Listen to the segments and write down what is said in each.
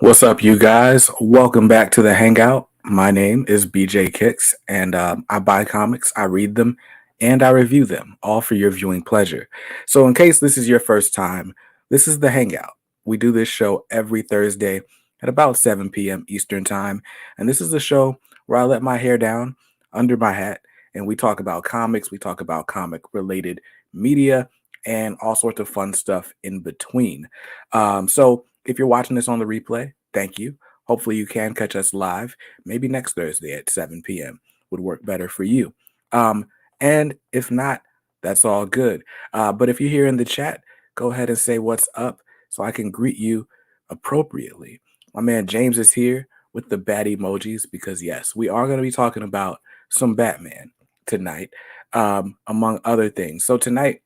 What's up, you guys? Welcome back to the Hangout. My name is BJ Kicks, and I buy comics, I read them, and I review them, all for your viewing pleasure. So, in case this is your first time, this is the Hangout. We do this show every Thursday at about 7 p.m. Eastern Time, and this is the show where I let my hair down under my hat, and we talk about comics, we talk about comic-related media, and all sorts of fun stuff in between. So, if you're watching this on the replay, thank you. Hopefully, you can catch us live. Maybe next Thursday at 7 p.m. would work better for you. And if not, that's all good. But if you're here in the chat, go ahead and say what's up so I can greet you appropriately. My man James is here with the bat emojis because, yes, we are going to be talking about some Batman tonight, among other things. So, tonight,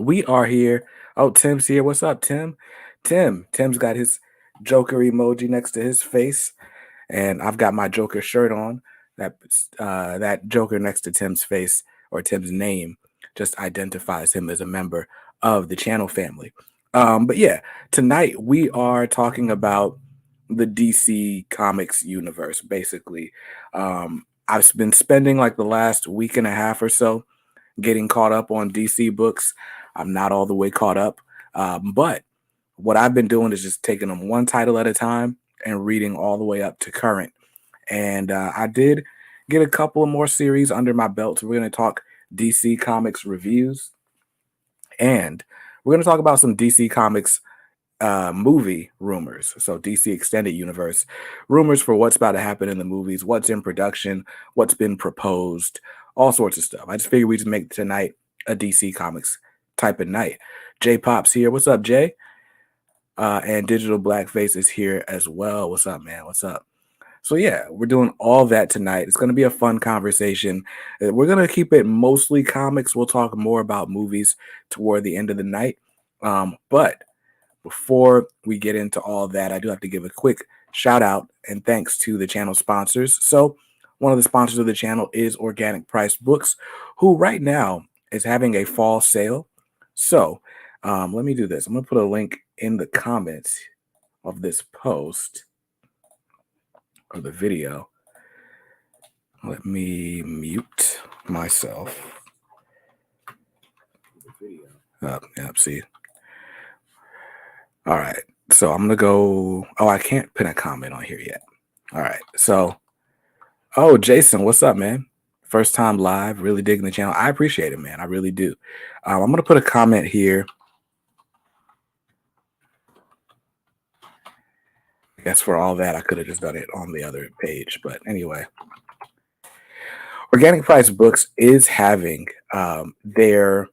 we are here. Oh, Tim's here. What's up, Tim? Tim's got his Joker emoji next to his face, and I've got my Joker shirt on. That Joker next to Tim's face or Tim's name just identifies him as a member of the channel family. But yeah, tonight we are talking about the DC Comics universe, basically. I've been spending like the last week and a half or so getting caught up on DC books. I'm not all the way caught up, but what I've been doing is just taking them one title at a time and reading all the way up to current. And I did get a couple of more series under my belt. So we're going to talk DC Comics reviews, and we're going to talk about some DC Comics movie rumors. So DC Extended Universe rumors for what's about to happen in the movies, what's in production, what's been proposed, all sorts of stuff. I just figured we just make tonight a DC Comics type of night. Jay Pop's here. What's up, Jay? And Digital Blackface is here as well. What's up, man? What's up? So yeah, we're doing all that tonight. It's going to be a fun conversation. We're going to keep it mostly comics. We'll talk more about movies toward the end of the night. But before we get into all that, I do have to give a quick shout out and thanks to the channel sponsors. So one of the sponsors of the channel is Organic Price Books, who right now is having a fall sale. So let me do this. I'm going to put a link in the comments of this post or the video. Let me mute myself. Yep, see. All right. So I'm going to go. Oh, I can't pin a comment on here yet. All right. So, oh, Jason, what's up, man? First time live, really digging the channel. I appreciate it, man. I really do. I'm going to put a comment here. I guess for all that, I could have just done it on the other page. But anyway, Organic Price Books is having their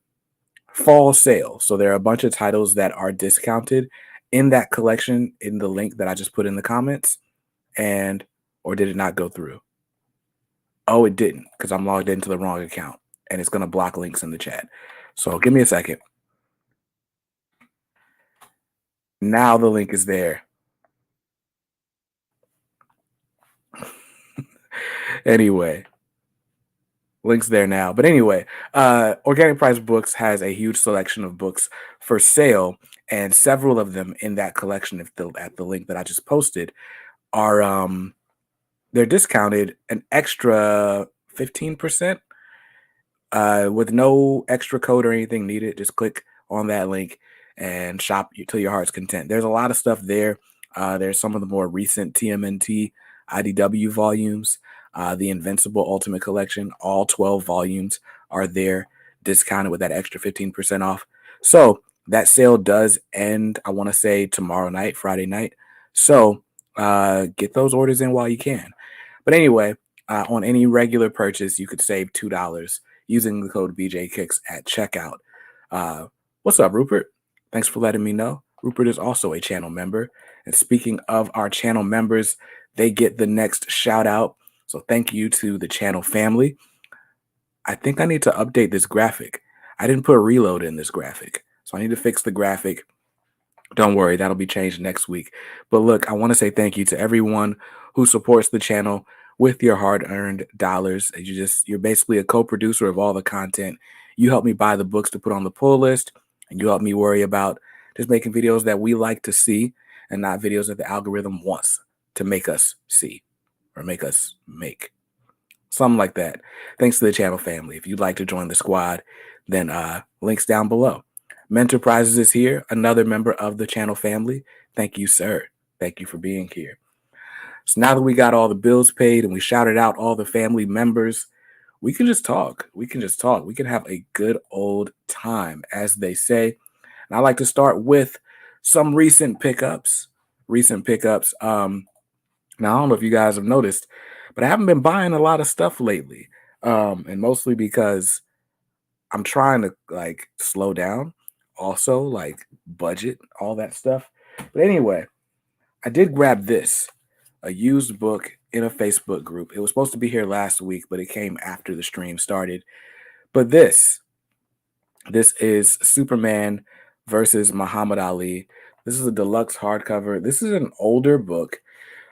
fall sale. So there are a bunch of titles that are discounted in that collection in the link that I just put in the comments. Or did it not go through? Oh, it didn't, because I'm logged into the wrong account and it's going to block links in the chat. So give me a second. Now the link is there. Anyway, links there now. But anyway, Organic Price Books has a huge selection of books for sale, and several of them in that collection, at the link that I just posted, are they're discounted an extra 15% with no extra code or anything needed. Just click on that link and shop till your heart's content. There's a lot of stuff there. There's some of the more recent TMNT IDW volumes, the Invincible Ultimate Collection, all 12 volumes are there, discounted with that extra 15% off. So that sale does end, I want to say, tomorrow night, Friday night. So get those orders in while you can. But anyway, on any regular purchase, you could save $2 using the code BJKicks at checkout. What's up, Rupert? Thanks for letting me know. Rupert is also a channel member. And speaking of our channel members, they get the next shout out. So thank you to the channel family. I think I need to update this graphic. I didn't put a reload in this graphic, so I need to fix the graphic. Don't worry, that'll be changed next week. But look, I want to say thank you to everyone who supports the channel with your hard-earned dollars. You're basically a co-producer of all the content. You help me buy the books to put on the pull list, and you help me worry about just making videos that we like to see. and not videos that the algorithm wants to make us see or make us make. Something like that. Thanks to the channel family. If you'd like to join the squad, then links down below. Mentor Prizes is here, another member of the channel family. Thank you, sir. Thank you for being here. So now that we got all the bills paid and we shouted out all the family members, we can just talk. We can just talk. We can have a good old time, as they say. And I like to start with some recent pickups. Now, I don't know if you guys have noticed, but I haven't been buying a lot of stuff lately. And mostly because I'm trying to like slow down, also like budget, all that stuff. But anyway, I did grab this, a used book in a Facebook group. It was supposed to be here last week, but it came after the stream started. But this is Superman versus Muhammad Ali. This is a deluxe hardcover. This is an older book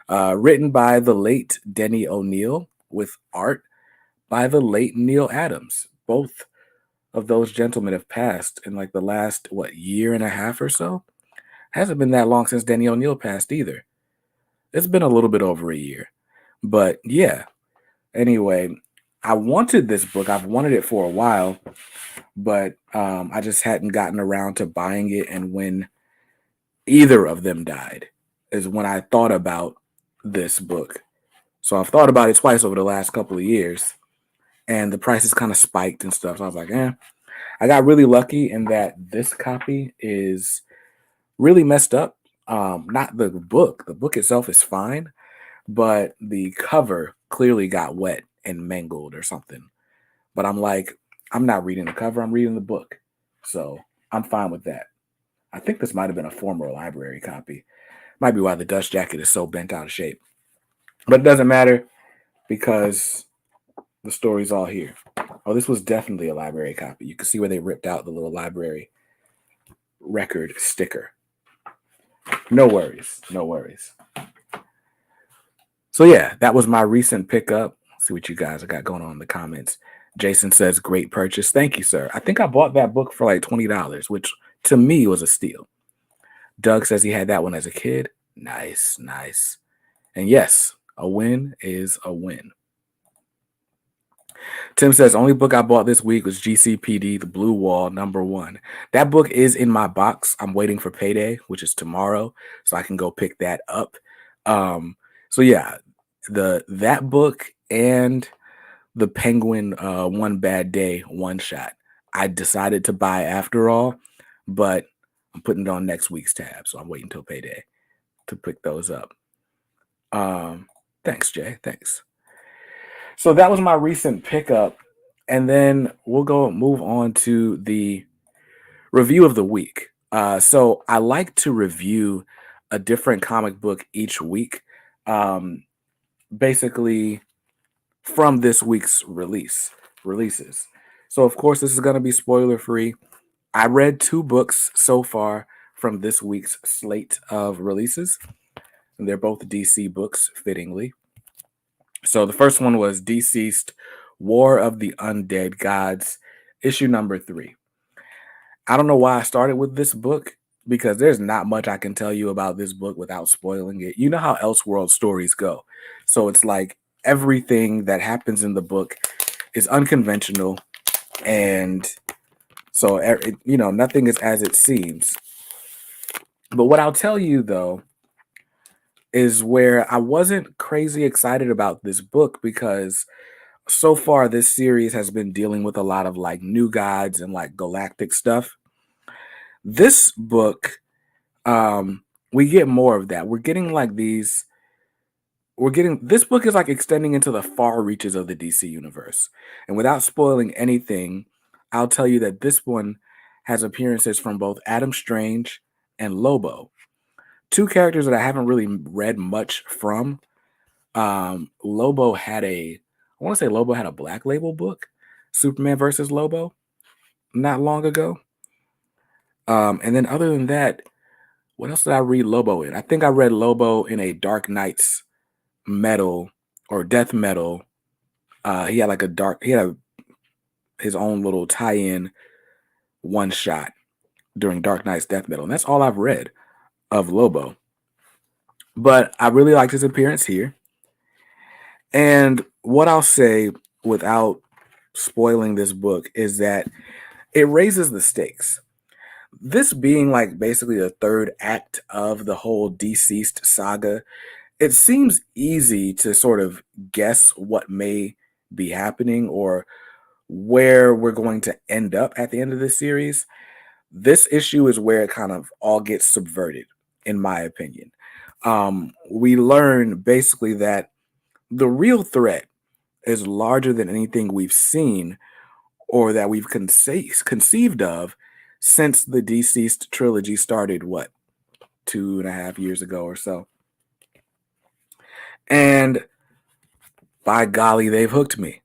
written by the late Denny O'Neil with art by the late Neil Adams. Both of those gentlemen have passed in like the last, year and a half or so? Hasn't been that long since Denny O'Neil passed either. It's been a little bit over a year. But yeah, anyway, I wanted this book. I've wanted it for a while, but I just hadn't gotten around to buying it. And when either of them died is when I thought about this book. So I've thought about it twice over the last couple of years, and the prices kind of spiked and stuff. So I was like, I got really lucky in that this copy is really messed up. Not the book. The book itself is fine, but the cover clearly got wet and mangled or something. But I'm like, I'm not reading the cover, I'm reading the book. So I'm fine with that. I think this might have been a former library copy. Might be why the dust jacket is so bent out of shape. But it doesn't matter because the story's all here. Oh, this was definitely a library copy. You can see where they ripped out the little library record sticker. No worries. No worries. So yeah, that was my recent pickup. Let's see what you guys got going on in the comments. Jason says, great purchase. Thank you, sir. I think I bought that book for like $20, which to me was a steal. Doug says he had that one as a kid. Nice, nice. And yes, a win is a win. Tim says, only book I bought this week was GCPD, The Blue Wall, #1. That book is in my box. I'm waiting for payday, which is tomorrow, so I can go pick that up. So yeah, that book and the Penguin One Bad Day one shot, I decided to buy after all, but I'm putting it on next week's tab, so I'm waiting till payday to pick those up. Thanks, Jay. Thanks. So that was my recent pickup, and then we'll move on to the review of the week. So I like to review a different comic book each week, basically from this week's releases. So of course this is going to be spoiler free. I read 2 books so far from this week's slate of releases, and they're both DC books, fittingly. So the first one was Deceased, War of the Undead Gods, issue number 3. I don't know why I started with this book, because there's not much I can tell you about this book without spoiling it. You know how Elseworld stories go. So it's like everything that happens in the book is unconventional, and so nothing is as it seems. But what I'll tell you, though, is where I wasn't crazy excited about this book, because so far this series has been dealing with a lot of like new gods and like galactic stuff. This book, we get more of that. This book is like extending into the far reaches of the DC universe. And without spoiling anything, I'll tell you that this one has appearances from both Adam Strange and Lobo. 2 characters that I haven't really read much from. Lobo had a Black Label book, Superman versus Lobo, not long ago. And then other than that, what else did I read Lobo in? I think I read Lobo in a Dark Knights metal or death metal. He had his own little tie-in one shot during Dark Knight's death metal. And that's all I've read of Lobo. But I really liked his appearance here. And what I'll say without spoiling this book is that it raises the stakes. This being like basically the third act of the whole deceased saga, it seems easy to sort of guess what may be happening or where we're going to end up at the end of this series. This issue is where it kind of all gets subverted, in my opinion. We learn basically that the real threat is larger than anything we've seen or that we've conceived of since the Deceased trilogy started, what, 2.5 years ago or so. And by golly, they've hooked me.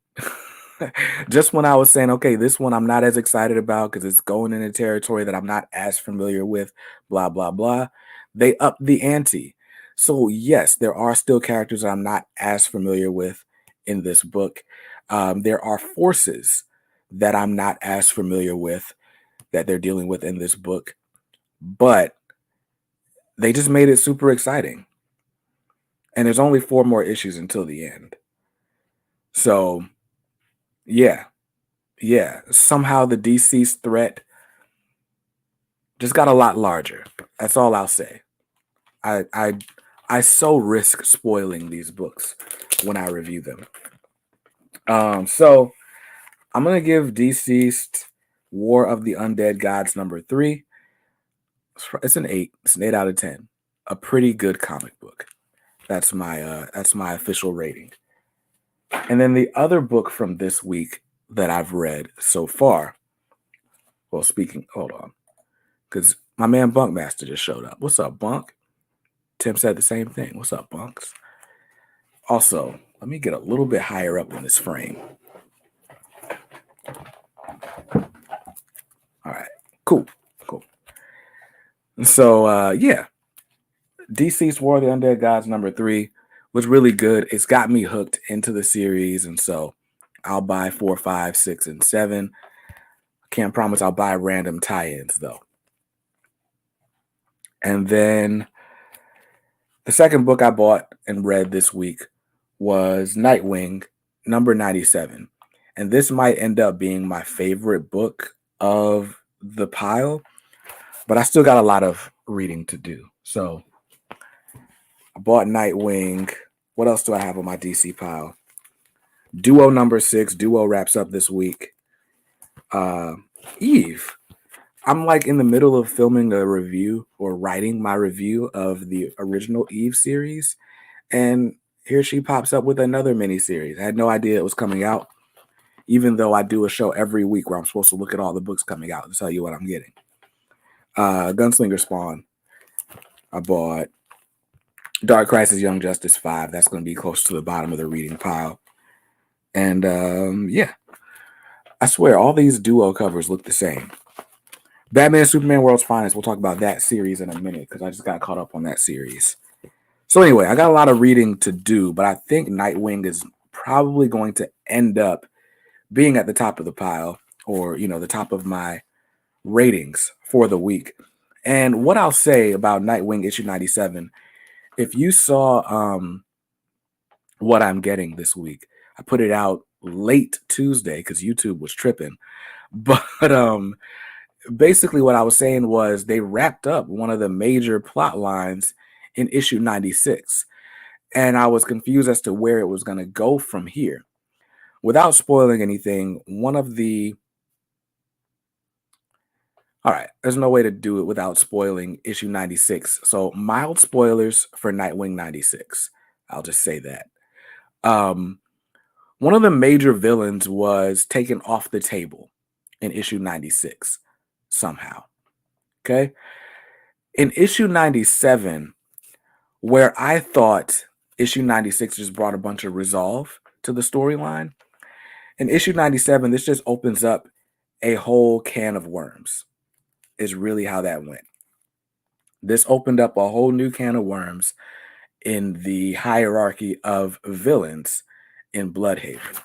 Just when I was saying, okay, this one I'm not as excited about because it's going in a territory that I'm not as familiar with, blah, blah, blah, they upped the ante. So, yes, there are still characters that I'm not as familiar with in this book. There are forces that I'm not as familiar with that they're dealing with in this book, but they just made it super exciting. And there's only 4 more issues until the end. So, yeah, somehow the deceased threat just got a lot larger. That's all I'll say. I so risk spoiling these books when I review them. So I'm gonna give Deceased War of the Undead Gods number 3. It's an 8. It's an 8 out of 10. A pretty good comic book. That's my official rating. And then the other book from this week that I've read so far. Well, hold on, because my man Bunkmaster just showed up. What's up, Bunk? Tim said the same thing. What's up, Bunks? Also, let me get a little bit higher up in this frame. All right, cool. So, yeah, DC's War of the Undead Gods number 3 was really good. It's got me hooked into the series, and so I'll buy 4, 5, 6, and 7. Can't promise I'll buy random tie-ins, though. And then the second book I bought and read this week was Nightwing Number 97. And this might end up being my favorite book of the pile, but I still got a lot of reading to do. So I bought Nightwing. What else do I have on my DC pile? Duo number 6. Duo wraps up this week. Eve. I'm like in the middle of filming a review or writing my review of the original Eve series. And here she pops up with another miniseries. I had no idea it was coming out, even though I do a show every week where I'm supposed to look at all the books coming out to tell you what I'm getting. Gunslinger Spawn. I bought Dark Crisis Young Justice 5. That's going to be close to the bottom of the reading pile. And yeah, I swear all these duo covers look the same. Batman Superman World's Finest. We'll talk about that series in a minute because I just got caught up on that series. So anyway, I got a lot of reading to do, but I think Nightwing is probably going to end up being at the top of the pile, or the top of my ratings for the week. And what I'll say about Nightwing issue 97, if you saw what I'm getting this week, I put it out late Tuesday because YouTube was tripping. But basically what I was saying was they wrapped up one of the major plot lines in issue 96. And I was confused as to where it was going to go from here. Without spoiling anything, all right, there's no way to do it without spoiling issue 96. So mild spoilers for Nightwing 96. I'll just say that. One of the major villains was taken off the table in issue 96 somehow. Okay? In issue 97, where I thought issue 96 just brought a bunch of resolve to the storyline, in issue 97, this just opens up a whole can of worms, is really how that went. This opened up a whole new can of worms in the hierarchy of villains in Bloodhaven.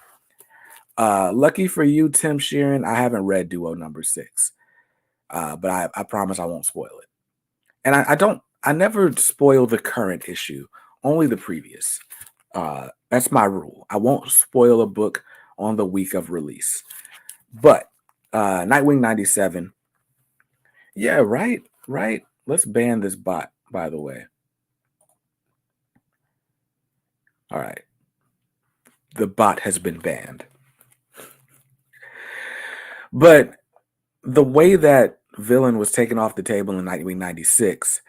Lucky for you, Tim Sheeran, I haven't read Duo number 6, but I promise I won't spoil it. And I I never spoil the current issue, only the previous. That's my rule. I won't spoil a book on the week of release. But Nightwing 97. Yeah, right, right. Let's ban this bot, by the way. All right. The bot has been banned. But the way that villain was taken off the table in Nightwing 96,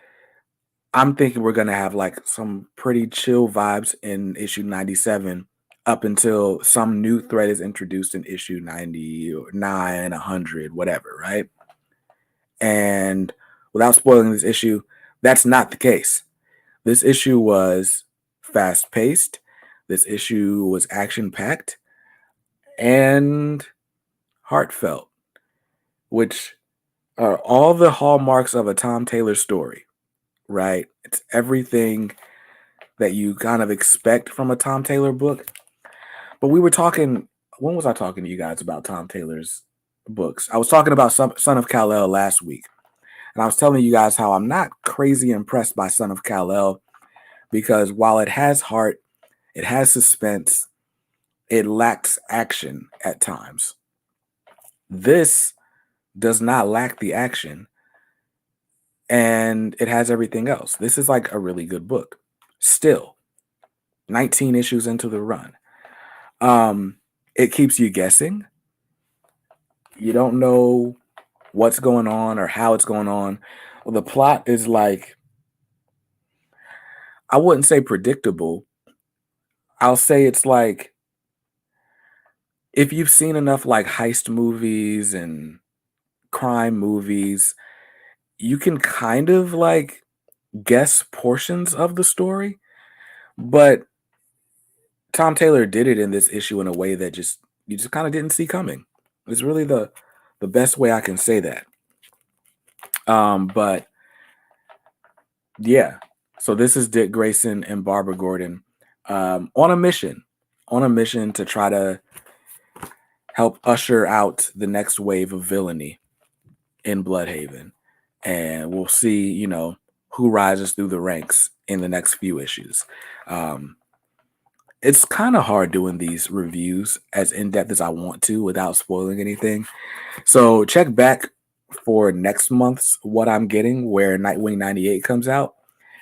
I'm thinking we're going to have like some pretty chill vibes in issue 97 up until some new thread is introduced in issue 99, 100, whatever, right? And without spoiling this issue, that's not the case. This issue was fast paced. This issue was action packed and heartfelt, which are all the hallmarks of a Tom Taylor story, right? It's everything that you kind of expect from a Tom Taylor book. But we were talking, when was I talking to you guys about Tom Taylor's books? I was talking about Son of Kal-El last week. And I was telling you guys how I'm not crazy impressed by Son of Kal-El because while it has heart, it has suspense, it lacks action at times. This does not lack the action, and it has everything else. This is like a really good book. Still, 19 issues into the run. It keeps you guessing. You don't know what's going on or how it's going on. Well, the plot is like, I wouldn't say predictable. I'll say it's like, if you've seen enough like heist movies and crime movies, you can kind of like guess portions of the story, but Tom Taylor did it in this issue in a way that you just kind of didn't see coming. It's really the best way I can say that. But yeah, so this is Dick Grayson and Barbara Gordon on a mission to try to help usher out the next wave of villainy in Bloodhaven. And we'll see, who rises through the ranks in the next few issues. It's kind of hard doing these reviews as in-depth as I want to without spoiling anything. So check back for next month's What I'm Getting, where Nightwing 98 comes out.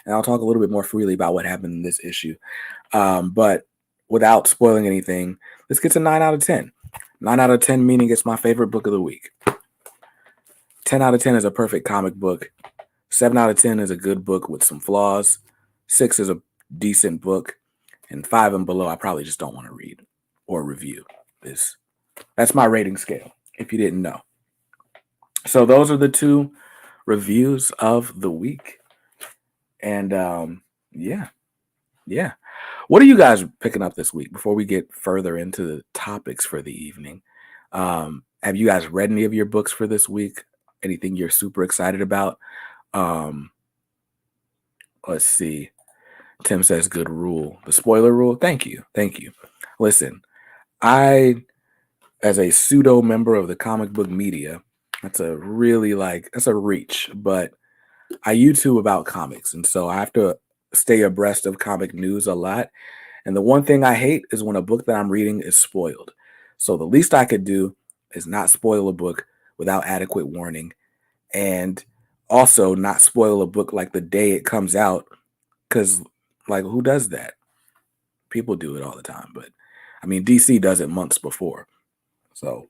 And I'll talk a little bit more freely about what happened in this issue. But without spoiling anything, let's get to 9 out of 10. 9 out of 10 meaning it's my favorite book of the week. 10 out of 10 is a perfect comic book. 7 out of 10 is a good book with some flaws. 6 is a decent book. And 5 and below, I probably just don't want to read or review this. That's my rating scale, if you didn't know. So those are the 2 reviews of the week. And yeah. What are you guys picking up this week before we get further into the topics for the evening? Have you guys read any of your books for this week? Anything you're super excited about? Let's see. Tim says good rule. The spoiler rule. Thank you. Listen, I, as a pseudo member of the comic book media, that's a reach, but I YouTube about comics. And so I have to stay abreast of comic news a lot. And the one thing I hate is when a book that I'm reading is spoiled. So the least I could do is not spoil a book without adequate warning. And also not spoil a book like the day it comes out. Because, like, who does that? People do it all the time. But, I mean, DC does it months before. So,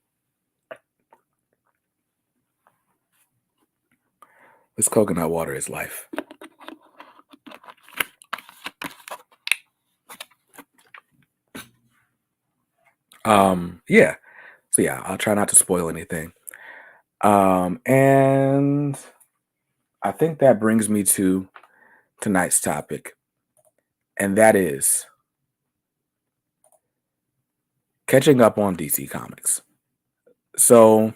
this coconut water is life. Yeah. So, yeah, I'll try not to spoil anything. And I think that brings me to tonight's topic. And that is catching up on DC Comics. So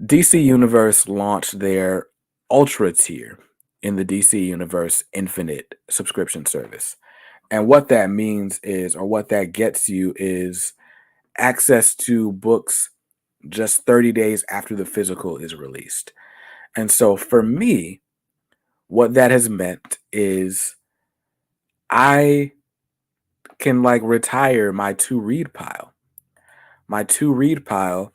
DC Universe launched their Ultra tier in the DC Universe Infinite subscription service. And what that means is, or what that gets you is access to books just 30 days after the physical is released. And so for me, What that has meant is I can like retire my to read pile. My to read pile,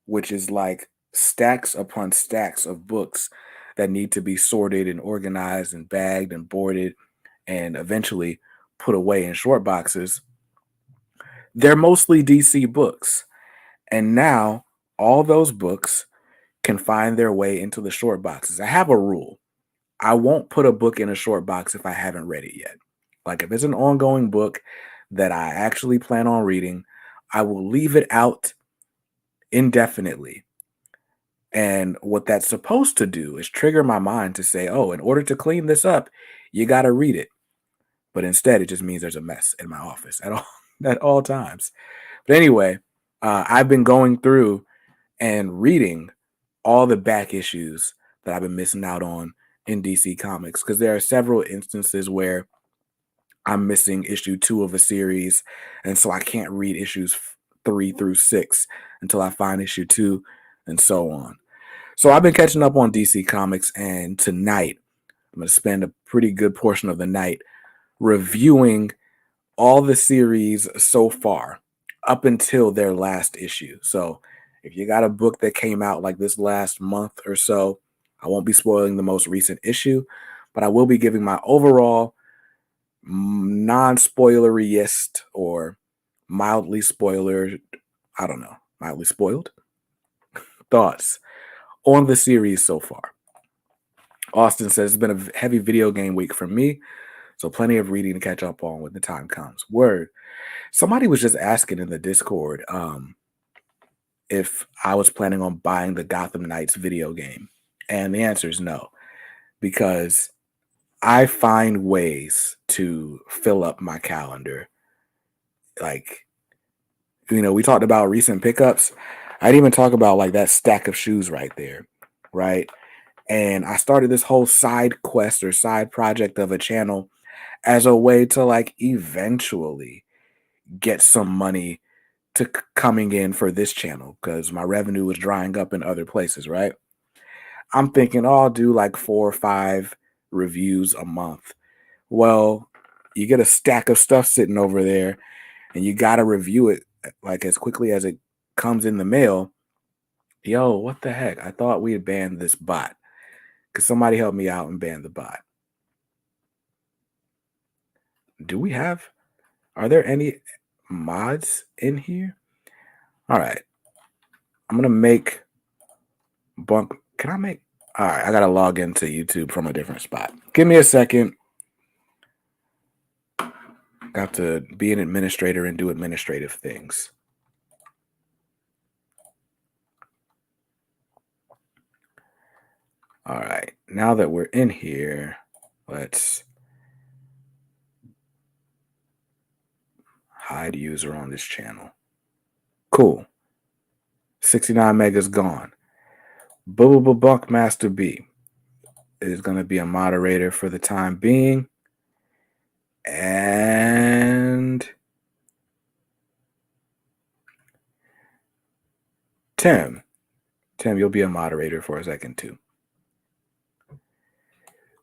which is like stacks upon stacks of books that need to be sorted and organized and bagged and boarded and eventually put away in short boxes. They're mostly DC books. And now all those books can find their way into the short boxes. I have a rule. I won't put a book in a short box if I haven't read it yet. Like if it's an ongoing book that I actually plan on reading, I will leave it out indefinitely. And what that's supposed to do is trigger my mind to say, oh, in order to clean this up, you got to read it. But instead, it just means there's a mess in my office at all at all times. But anyway, I've been going through and reading all the back issues that I've been missing out on in DC Comics because there are several instances where I'm missing issue 2 of a series, and so I can't read issues 3 through 6 until I find issue 2, and so on. So I've been catching up on DC Comics, and tonight I'm going to spend a pretty good portion of the night reviewing all the series so far up until their last issue. So if you got a book that came out like this last month or so, I won't be spoiling the most recent issue, but I will be giving my overall non-spoileriest or mildly spoiler, I don't know, mildly spoiled thoughts on the series so far. Austin says it's been a heavy video game week for me, so plenty of reading to catch up on when the time comes. Word. Somebody was just asking in the Discord if I was planning on buying the Gotham Knights video game. And the answer is no, because I find ways to fill up my calendar. Like, we talked about recent pickups. I didn't even talk about like that stack of shoes right there, right? And I started this whole side quest or side project of a channel as a way to like eventually get some money to coming in for this channel because my revenue was drying up in other places, right? I'm thinking, oh, I'll do like 4 or 5 reviews a month. Well, you get a stack of stuff sitting over there and you got to review it like as quickly as it comes in the mail. Yo, what the heck? I thought we had banned this bot. Could somebody help me out and ban the bot? Are there any mods in here? All right. I'm going to make bunk. All right. I got to log into YouTube from a different spot. Give me a second. Got to be an administrator and do administrative things. All right. Now that we're in here, let's hide user on this channel. Cool. 69 megas gone. Bunkmaster B is going to be a moderator for the time being. And Tim, you'll be a moderator for a second too.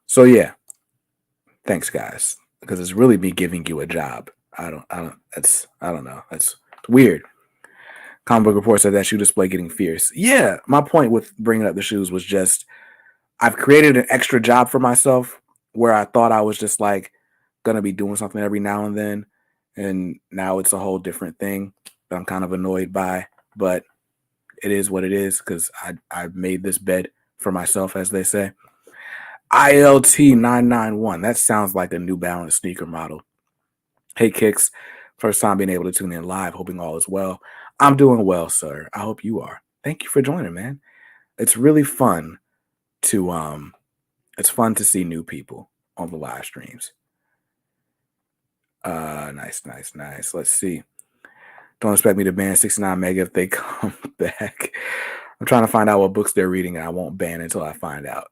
So yeah, thanks guys, because it's really me giving you a job. I don't know. That's weird. Comic Book Report said that shoe display getting fierce. Yeah, my point with bringing up the shoes was just I've created an extra job for myself where I thought I was just like gonna be doing something every now and then, and now it's a whole different thing that I'm kind of annoyed by, but it is what it is because I made this bed for myself, as they say. ILT 991. That sounds like a New Balance sneaker model. Hey Kicks, first time being able to tune in live. Hoping all is well. I'm doing well, sir. I hope you are. Thank you for joining, man. It's really fun to see new people on the live streams. Nice. Let's see. Don't expect me to ban 69 mega if they come back. I'm trying to find out what books they're reading, and I won't ban until I find out.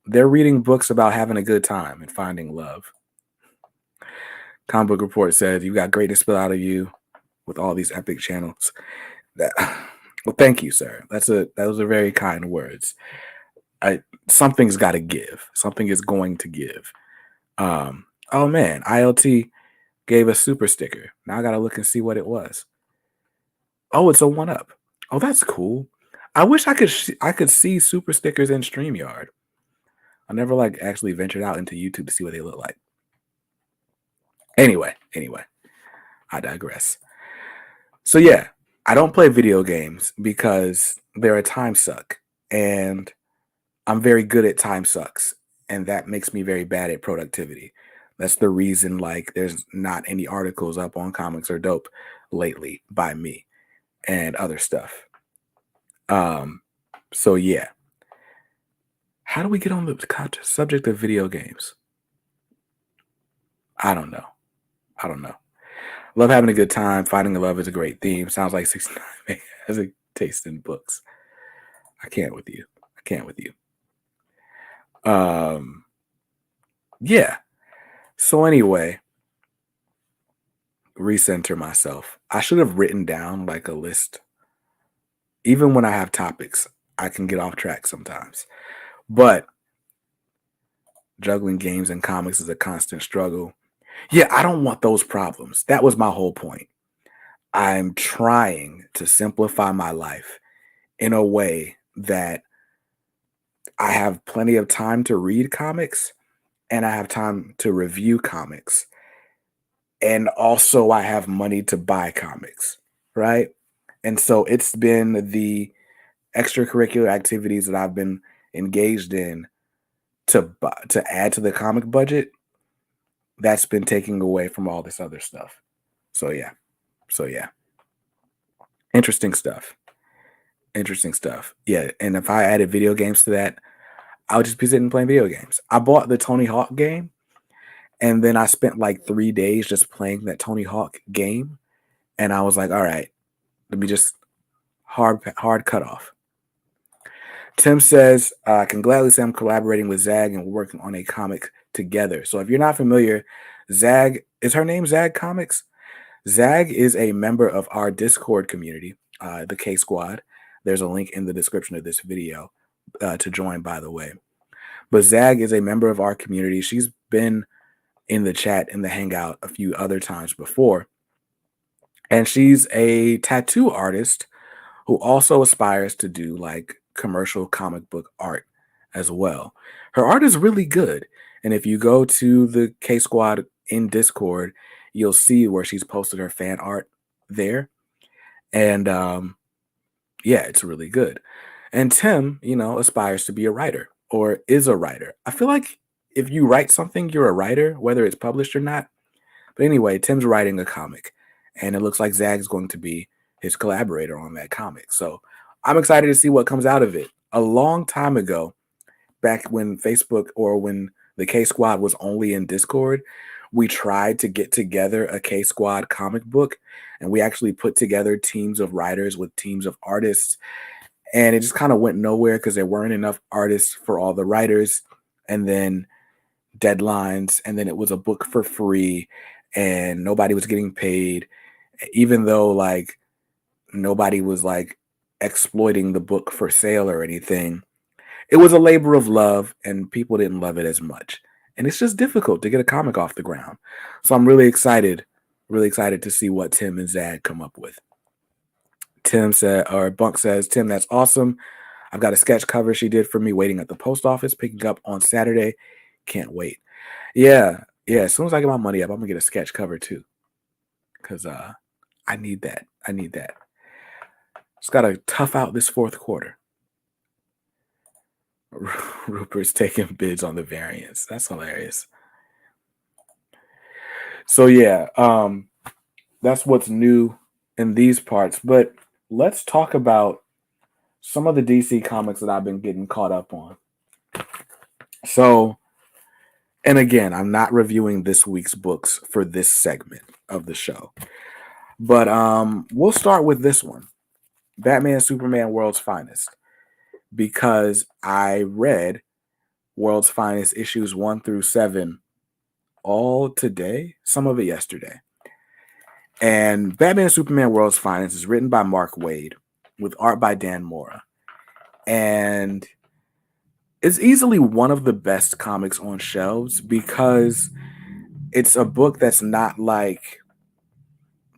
They're reading books about having a good time and finding love. Comic Book Report says you got great to spill out of you with all these epic channels. Well, thank you, sir. Those are very kind words. Something's got to give. Something is going to give. Oh man, ILT gave a super sticker. Now I gotta look and see what it was. Oh, it's a 1-up. Oh, that's cool. I wish I could see super stickers in StreamYard. I never like actually ventured out into YouTube to see what they look like. Anyway, I digress. So yeah, I don't play video games because they're a time suck, and I'm very good at time sucks, and that makes me very bad at productivity. That's the reason like there's not any articles up on Comics Are Dope lately by me and other stuff. So yeah. How do we get on the subject of video games? I don't know. Love having a good time. Finding a love is a great theme. Sounds like 69 has a taste in books. I can't with you. Yeah. So anyway, recenter myself. I should have written down like a list. Even when I have topics, I can get off track sometimes. But juggling games and comics is a constant struggle. Yeah, I don't want those problems. That was my whole point. I'm trying to simplify my life in a way that I have plenty of time to read comics and I have time to review comics. And also, I have money to buy comics, right? And so it's been the extracurricular activities that I've been engaged in to add to the comic budget that's been taking away from all this other stuff. So yeah. Interesting stuff. Yeah, and if I added video games to that, I would just be sitting playing video games. I bought the Tony Hawk game, and then I spent like 3 days just playing that Tony Hawk game, and I was like, all right, let me just hard cut off. Tim says, I can gladly say I'm collaborating with Zag and we're working on a comic together. So if you're not familiar, Zag, is her name Zag Comics? Zag is a member of our Discord community, the K Squad. There's a link in the description of this video to join, by the way. But Zag is a member of our community. She's been in the chat, in the Hangout a few other times before. And she's a tattoo artist who also aspires to do like commercial comic book art as well. Her art is really good. And if you go to the K Squad in Discord, you'll see where she's posted her fan art there. And yeah, it's really good. And Tim, aspires to be a writer or is a writer. I feel like if you write something, you're a writer, whether it's published or not. But anyway, Tim's writing a comic, and it looks like Zag's going to be his collaborator on that comic. So I'm excited to see what comes out of it. A long time ago, back when Facebook or when the K Squad was only in Discord, we tried to get together a K Squad comic book, and we actually put together teams of writers with teams of artists. And it just kind of went nowhere because there weren't enough artists for all the writers, and then deadlines, and then it was a book for free, and nobody was getting paid, even though like nobody was like exploiting the book for sale or anything. It was a labor of love, and people didn't love it as much. And it's just difficult to get a comic off the ground. So I'm really excited to see what Tim and Zag come up with. Bunk says, Tim, that's awesome. I've got a sketch cover she did for me waiting at the post office, picking up on Saturday. Can't wait. Yeah. As soon as I get my money up, I'm gonna get a sketch cover too. Because I need that. Just gotta tough out this fourth quarter. Rupert's taking bids on the variants. That's hilarious. So yeah, that's what's new in these parts. But let's talk about some of the DC comics that I've been getting caught up on. So, and again, I'm not reviewing this week's books for this segment of the show. But we'll start with this one, Batman Superman World's Finest, because I read World's Finest issues 1 through 7 all today, some of it yesterday. And Batman Superman World's Finest is written by Mark Waid with art by Dan Mora. And It's easily one of the best comics on shelves because it's a book that's not like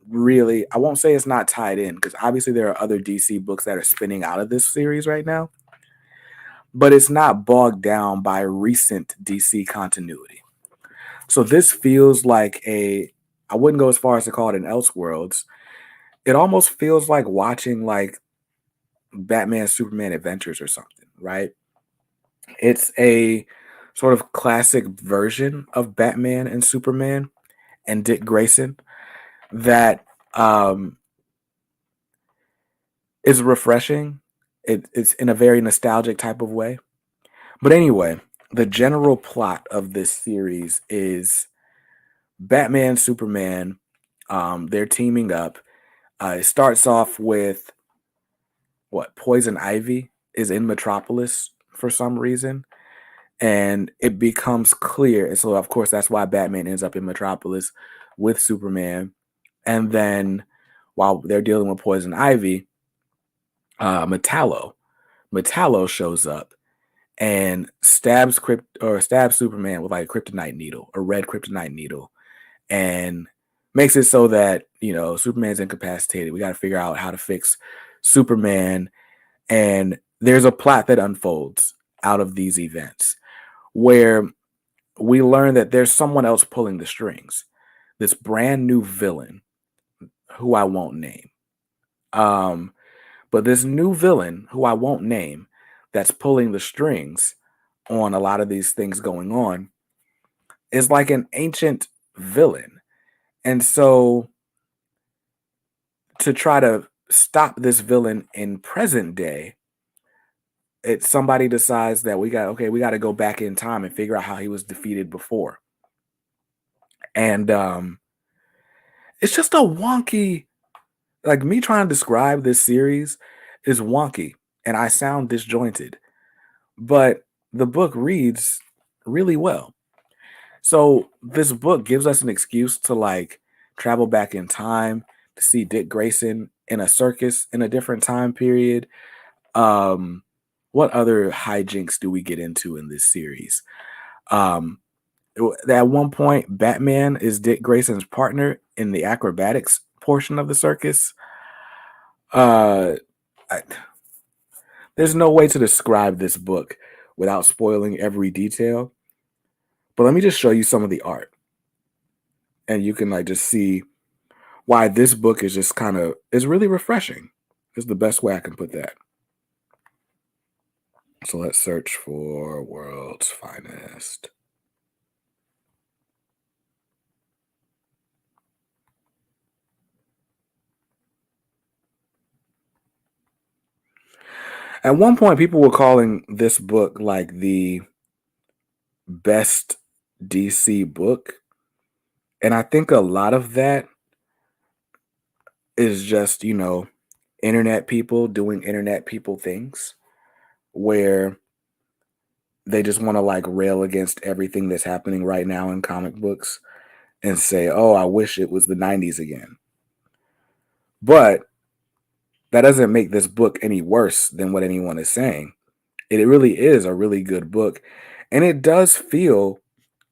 really, I won't say it's not tied in because obviously there are other DC books that are spinning out of this series right now, but it's not bogged down by recent DC continuity. So this feels like I wouldn't go as far as to call it an Elseworlds. It almost feels like watching like Batman Superman Adventures or something, right? It's a sort of classic version of Batman and Superman and Dick Grayson that is refreshing. It's in a very nostalgic type of way. But anyway, the general plot of this series is Batman, Superman, they're teaming up. It starts off with what Poison Ivy is in Metropolis for some reason, and it becomes clear. And so, of course, that's why Batman ends up in Metropolis with Superman. And then, while they're dealing with Poison Ivy, Metallo shows up and stabs Superman with like a kryptonite needle, a red kryptonite needle, and makes it so that Superman's incapacitated. We got to figure out how to fix Superman, and there's a plot that unfolds out of these events where we learn that there's someone else pulling the strings. This brand new villain who I won't name. But this new villain who I won't name that's pulling the strings on a lot of these things going on is like an ancient villain. And so to try to stop this villain in present day, somebody decides that we got to go back in time and figure out how he was defeated before. And it's just a wonky, like me trying to describe this series is wonky and I sound disjointed, but the book reads really well. So this book gives us an excuse to like travel back in time to see Dick Grayson in a circus in a different time period. What other hijinks do we get into in this series? At one point, Batman is Dick Grayson's partner in the acrobatics portion of the circus. I, there's no way to describe this book without spoiling every detail. But let me just show you some of the art. And you can like just see why this book is just is really refreshing. Is the best way I can put that. So let's search for World's Finest. At one point, people were calling this book like the best DC book. And I think a lot of that is just, internet people doing internet people things where they just want to like rail against everything that's happening right now in comic books and say, oh, I wish it was the 90s again. But that doesn't make this book any worse than what anyone is saying. It really is a really good book. And it does feel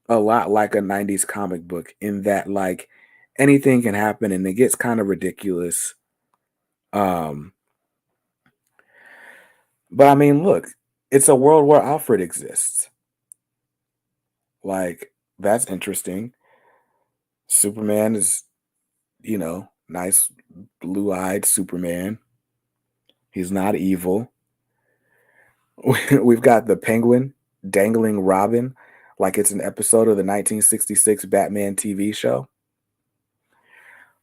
a lot like a 90s comic book in that like anything can happen and it gets kind of ridiculous. But I mean, look, it's a world where Alfred exists. Like, that's interesting. Superman is, nice blue-eyed Superman. He's not evil. We've got the Penguin dangling Robin like it's an episode of the 1966 Batman TV show.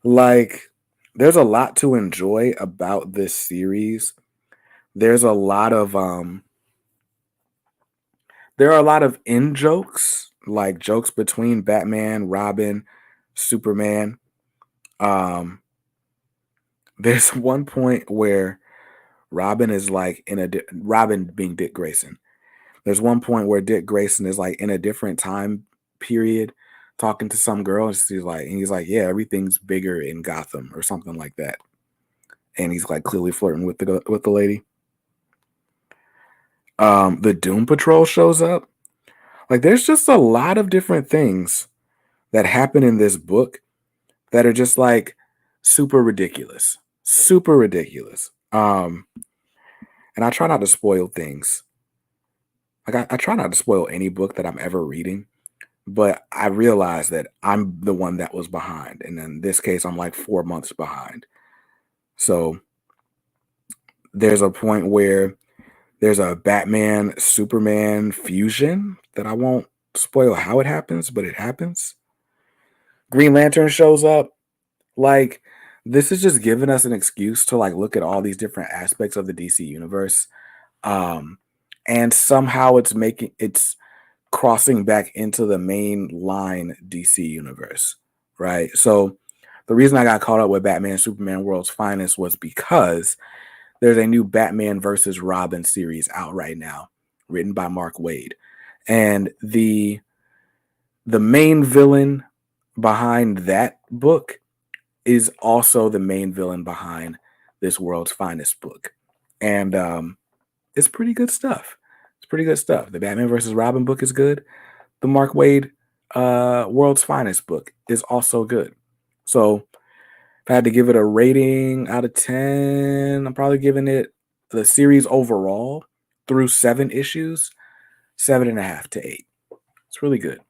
Like, there's a lot to enjoy about this series. There's a lot of there are a lot of in jokes, like jokes between Batman, Robin, Superman. There's one point where Robin is like Robin being Dick Grayson. There's one point where Dick Grayson is like in a different time period talking to some girl. And he's like, yeah, everything's bigger in Gotham or something like that. And he's like clearly flirting with the lady. The Doom Patrol shows up. Like, there's just a lot of different things that happen in this book that are just like super ridiculous. Super ridiculous. And I try not to spoil things. Like I try not to spoil any book that I'm ever reading, but I realize that I'm the one that was behind. And in this case, I'm like 4 months behind. So there's a point where there's a Batman Superman fusion that I won't spoil how it happens, but it happens. Green Lantern shows up. Like, this is just giving us an excuse to like look at all these different aspects of the DC universe. Um, and somehow it's crossing back into the main line DC universe, right? So the reason I got caught up with Batman Superman World's Finest was because there's a new Batman versus Robin series out right now, written by Mark Waid. And the main villain behind that book is also the main villain behind this World's Finest book. And it's pretty good stuff. It's pretty good stuff. The Batman versus Robin book is good. The Mark Waid World's Finest book is also good. So if I had to give it a rating out of 10, I'm probably giving it the series overall through 7 issues, 7.5 to 8. It's really good.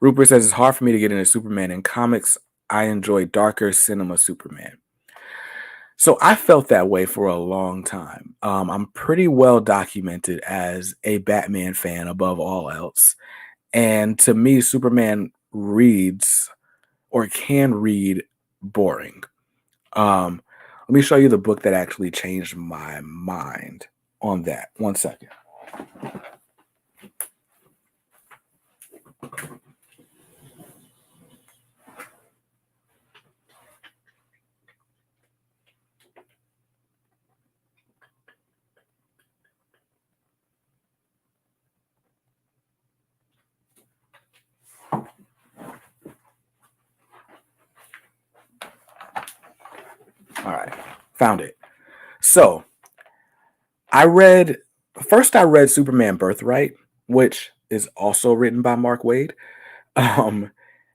Rupert says it's hard for me to get into Superman. In comics, I enjoy darker cinema Superman. So I felt that way for a long time. I'm pretty well documented as a Batman fan above all else. And to me, Superman reads or can read boring. Let me show you the book that actually changed my mind on that. 1 second. All right, found it. So I read Superman Birthright, which is also written by Mark Waid. And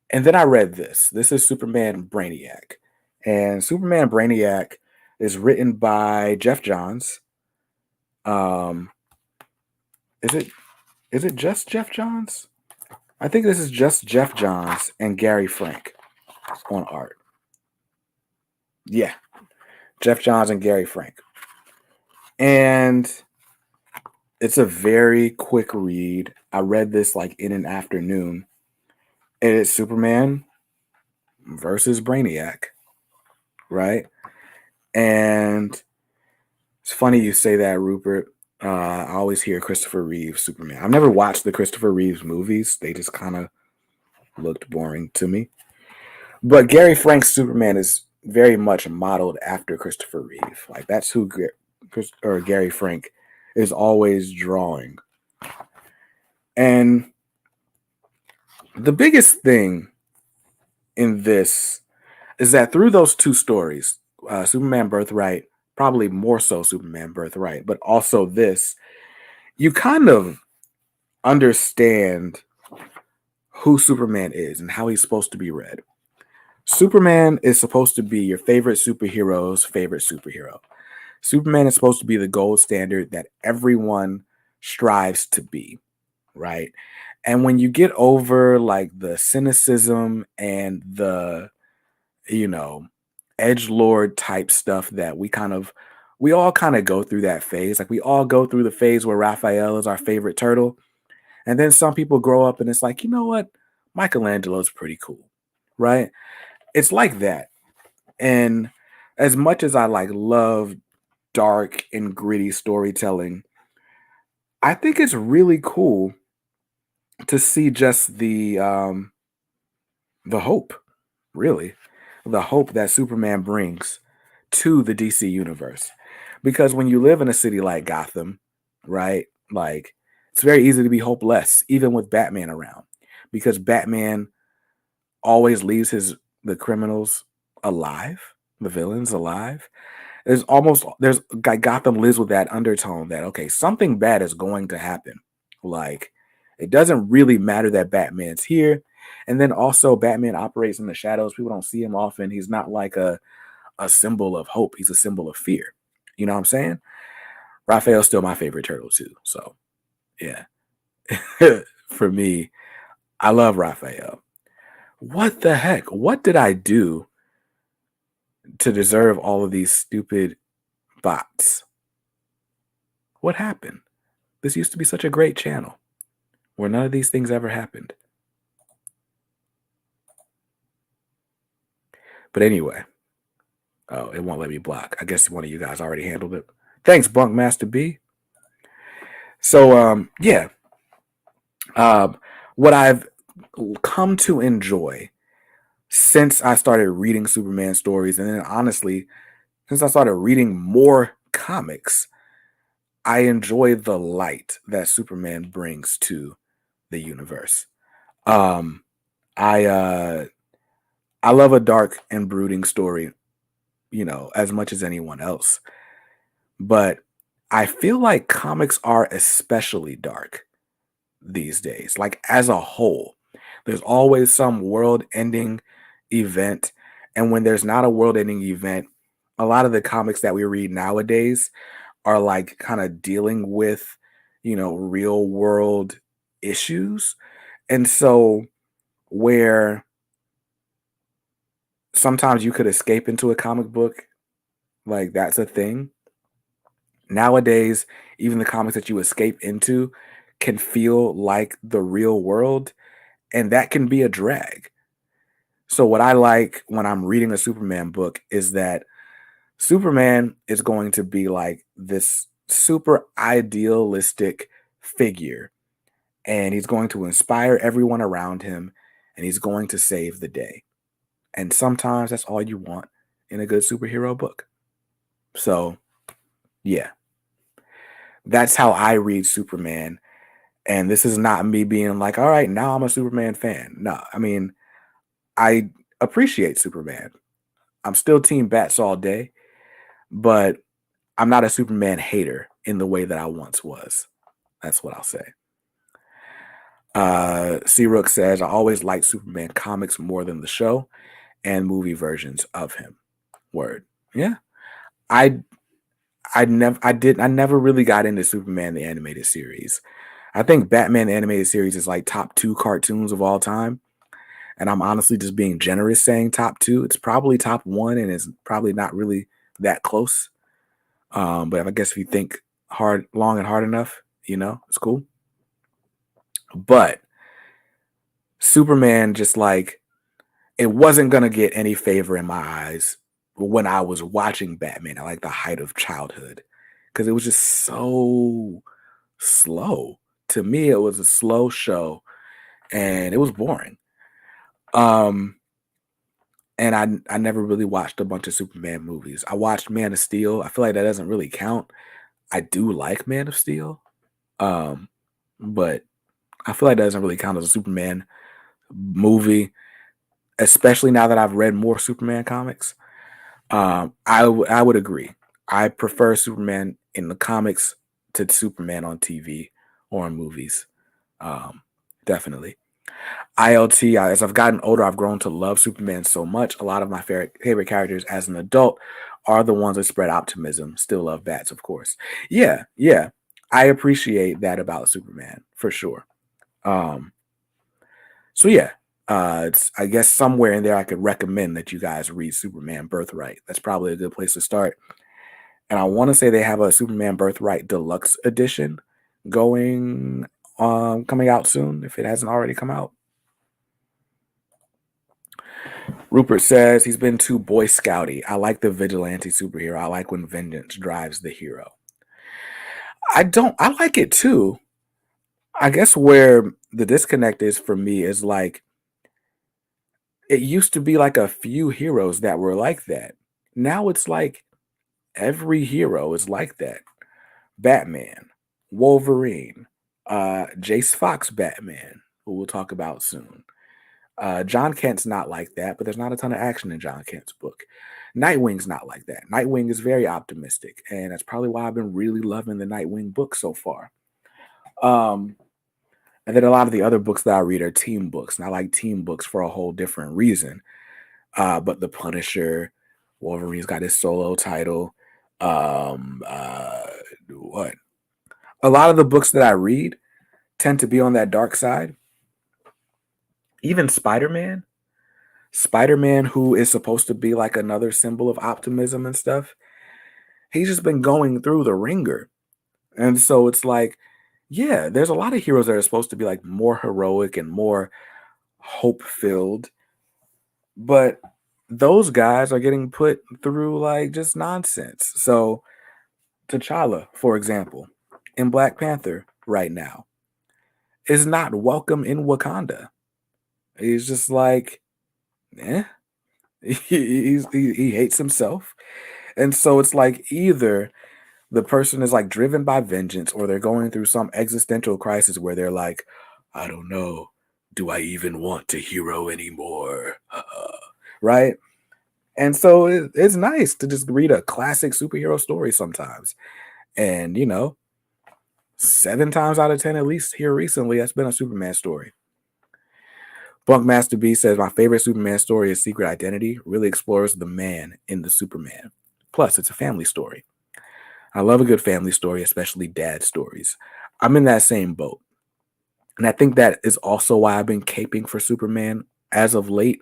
then I read this. This is Superman Brainiac. And Superman Brainiac is written by Jeff Johns. Is it just Jeff Johns? I think this is just Jeff Johns and Gary Frank on art. Yeah, Jeff Johns and Gary Frank. And it's a very quick read. I read this like in an afternoon. And it's Superman versus Brainiac, right? And it's funny you say that, Rupert. I always hear Christopher Reeves Superman. I've never watched the Christopher Reeves movies. They just kind of looked boring to me. But Gary Frank's Superman is very much modeled after Christopher Reeve. Like, that's who Gary Frank is always drawing. And the biggest thing in this is that through those two stories, Superman Birthright, probably more so Superman Birthright, but also this, you kind of understand who Superman is and how he's supposed to be read. Superman is supposed to be your favorite superhero's favorite superhero. Superman is supposed to be the gold standard that everyone strives to be, right? And when you get over like the cynicism and the, edgelord type stuff that we all kind of go through that phase. Like, we all go through the phase where Raphael is our favorite turtle. And then some people grow up and it's like, you know what? Michelangelo's pretty cool, right? It's like that. And as much as I like love dark and gritty storytelling, I think it's really cool to see just the hope, really, the hope that Superman brings to the DC universe. Because when you live in a city like Gotham, right, like, it's very easy to be hopeless, even with Batman around, because Batman always leaves the criminals alive, the villains alive. there's like Gotham lives with that undertone that okay, something bad is going to happen. Like it doesn't really matter that Batman's here. And then also Batman operates in the shadows. People don't see him often. He's not like a symbol of hope. He's a symbol of fear. You know what I'm saying? Raphael's still my favorite turtle too. So yeah. For me, I love Raphael. What the heck? What did I do to deserve all of these stupid bots? What happened? This used to be such a great channel where none of these things ever happened. But anyway, oh, it won't let me block. I guess one of you guys already handled it. Thanks, Bunkmaster B. So, yeah. What I've come to enjoy since I started reading Superman stories, and then honestly, since I started reading more comics, I enjoy the light that Superman brings to the universe. Um, I I love a dark and brooding story, as much as anyone else. But I feel like comics are especially dark these days. Like as a whole, there's always some world-ending event, and when there's not a world-ending event, a lot of the comics that we read nowadays are like kind of dealing with, real world issues. And so where sometimes you could escape into a comic book, like that's a thing. Nowadays, even the comics that you escape into can feel like the real world, and that can be a drag. So, what I like when I'm reading a Superman book is that Superman is going to be like this super idealistic figure, and he's going to inspire everyone around him, and he's going to save the day. And sometimes that's all you want in a good superhero book. So, yeah, that's how I read Superman. And this is not me being like, all right, now I'm a Superman fan. No, I mean, I appreciate Superman. I'm still Team Bats all day, but I'm not a Superman hater in the way that I once was. That's what I'll say. C. Rook says, I always liked Superman comics more than the show and movie versions of him. Word. Yeah. I I never really got into Superman the animated series. I think Batman the animated series is like top 2 cartoons of all time. And I'm honestly just being generous saying top 2. It's probably top 1 and it's probably not really that close. But I guess if you think long and hard enough, it's cool. But Superman just like it wasn't gonna get any favor in my eyes when I was watching Batman at like the height of childhood. Cause it was just so slow. To me, it was a slow show and it was boring. Um and I never really watched a bunch of Superman movies. I watched Man of Steel. I feel like that doesn't really count. I do like Man of Steel. Um, but I feel like that doesn't really count as a Superman movie, especially now that I've read more Superman comics. I would agree. I prefer Superman in the comics to Superman on TV or in movies. Um, Definitely. ILT, as I've gotten older, I've grown to love Superman so much. A lot of my favorite characters as an adult are the ones that spread optimism. Still love bats, of course. Yeah, yeah. I appreciate that about Superman for sure. Um, so yeah, it's I guess somewhere in there I could recommend that you guys read Superman Birthright. That's probably a good place to start. And I want to say they have a Superman Birthright Deluxe edition going coming out soon if it hasn't already come out. Rupert says he's been too Boy Scouty. I like the vigilante superhero. I like when vengeance drives the hero. I like it too. I guess where the disconnect is for me is like it used to be like a few heroes that were like that. Now it's like every hero is like that. Batman, Wolverine, Jace Fox Batman, who we'll talk about soon. John Kent's not like that, but there's not a ton of action in John Kent's book. Nightwing's not like that. Nightwing is very optimistic, and that's probably why I've been really loving the Nightwing book so far. Um, and then a lot of the other books that I read are team books, and I like team books for a whole different reason. But The Punisher, Wolverine's got his solo title. What? A lot of the books that I read tend to be on that dark side. Even Spider-Man, who is supposed to be like another symbol of optimism and stuff, he's just been going through the ringer. And so it's like, yeah, there's a lot of heroes that are supposed to be like more heroic and more hope filled, but those guys are getting put through like just nonsense. So T'Challa, for example, in Black Panther right now, is not welcome in Wakanda. He's just like, eh. He hates himself. And so it's like either the person is like driven by vengeance or they're going through some existential crisis where they're like, I don't know, do I even want to hero anymore? Right? And so it's nice to just read a classic superhero story sometimes. And, 7 times out of 10, at least here recently, that's been a Superman story. Bunkmaster B says, my favorite Superman story is Secret Identity. Really explores the man in the Superman. Plus, it's a family story. I love a good family story, especially dad stories. I'm in that same boat. And I think that is also why I've been caping for Superman as of late,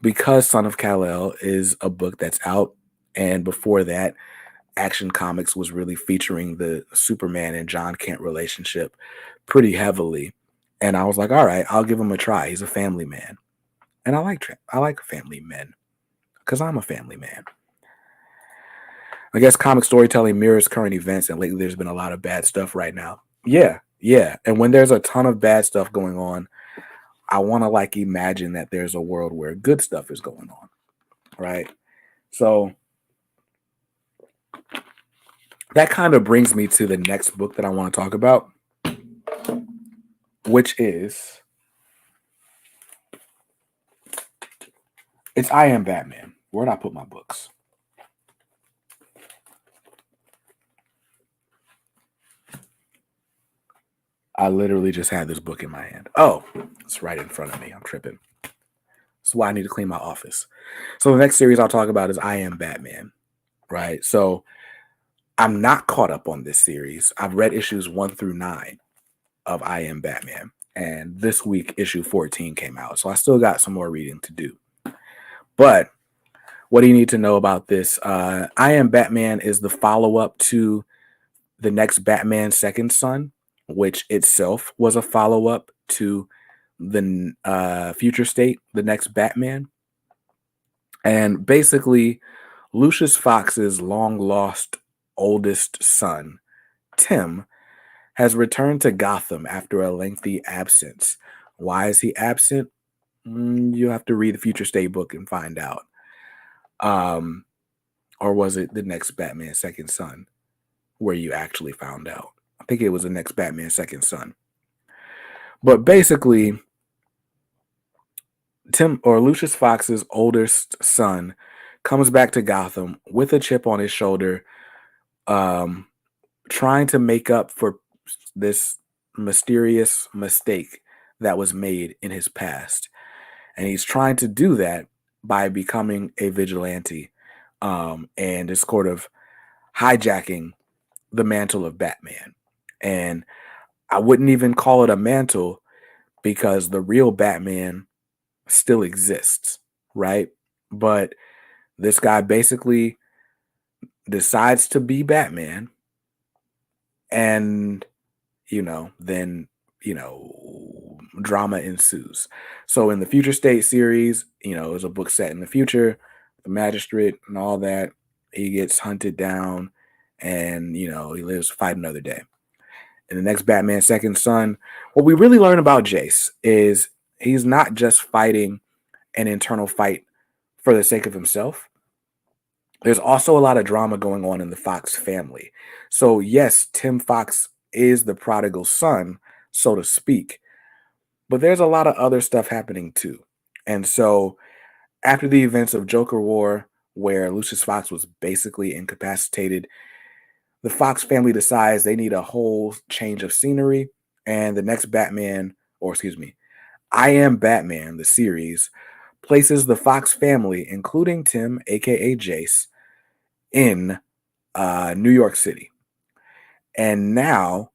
because Son of Kal-El is a book that's out. And before that, Action Comics was really featuring the Superman and John Kent relationship pretty heavily. And I was like, all right, I'll give him a try. He's a family man. And I like family men because I'm a family man. I guess comic storytelling mirrors current events, and lately there's been a lot of bad stuff right now. Yeah. And when there's a ton of bad stuff going on, I want to like imagine that there's a world where good stuff is going on, right? So that kind of brings me to the next book that I want to talk about, which is I Am Batman. Where'd I put my books? I literally just had this book in my hand. Oh, it's right in front of me. I'm tripping. That's why I need to clean my office. So the next series I'll talk about is I Am Batman, right? So I'm not caught up on this series. I've read issues 1 through 9 of I Am Batman. And this week, issue 14 came out. So I still got some more reading to do. But what do you need to know about this? I Am Batman is the follow-up to the next Batman Second Son, which itself was a follow-up to the Future State, the next Batman. And basically, Lucius Fox's long-lost oldest son, Tim, has returned to Gotham after a lengthy absence. Why is he absent? You'll have to read the Future State book and find out. Or was it the next Batman Second Son where you actually found out? I think it was the next Batman Second Son. But basically, Tim or Lucius Fox's oldest son comes back to Gotham with a chip on his shoulder, trying to make up for this mysterious mistake that was made in his past. And he's trying to do that by becoming a vigilante, and is sort of hijacking the mantle of Batman. And I wouldn't even call it a mantle because the real Batman still exists, right? But this guy basically decides to be Batman, and then drama ensues. So in the Future State series, there's a book set in the future, the magistrate and all that. He gets hunted down, and he lives to fight another day. In the next Batman Second Son, what we really learn about Jace is he's not just fighting an internal fight for the sake of himself. There's also a lot of drama going on in the Fox family. So yes, Tim Fox is the prodigal son, so to speak, but there's a lot of other stuff happening too. And so after the events of Joker War, where Lucius Fox was basically incapacitated. The Fox family decides they need a whole change of scenery, and the next Batman, or excuse me, I Am Batman, the series, places the Fox family, including Tim, aka Jace, in New York City. And now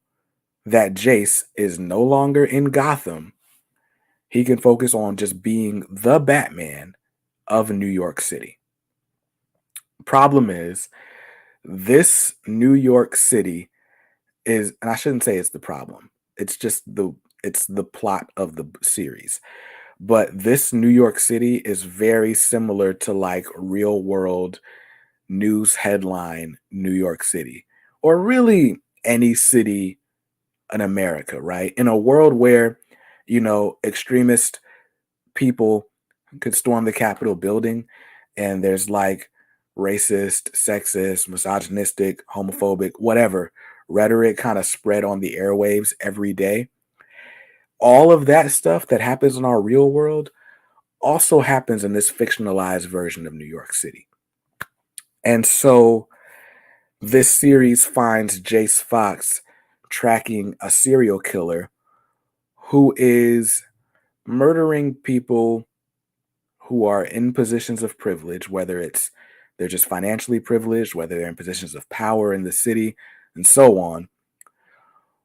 that Jace is no longer in Gotham, he can focus on just being the Batman of New York City. Problem is, this New York City is, and I shouldn't say it's the problem. It's the plot of the series. But this New York City is very similar to like real world news headline New York City, or really any city in America, right? In a world where, extremist people could storm the Capitol building and there's like racist, sexist, misogynistic, homophobic, whatever rhetoric kind of spread on the airwaves every day. All of that stuff that happens in our real world also happens in this fictionalized version of New York City. And so this series finds Jace Fox tracking a serial killer who is murdering people who are in positions of privilege, whether it's they're just financially privileged, whether they're in positions of power in the city, and so on,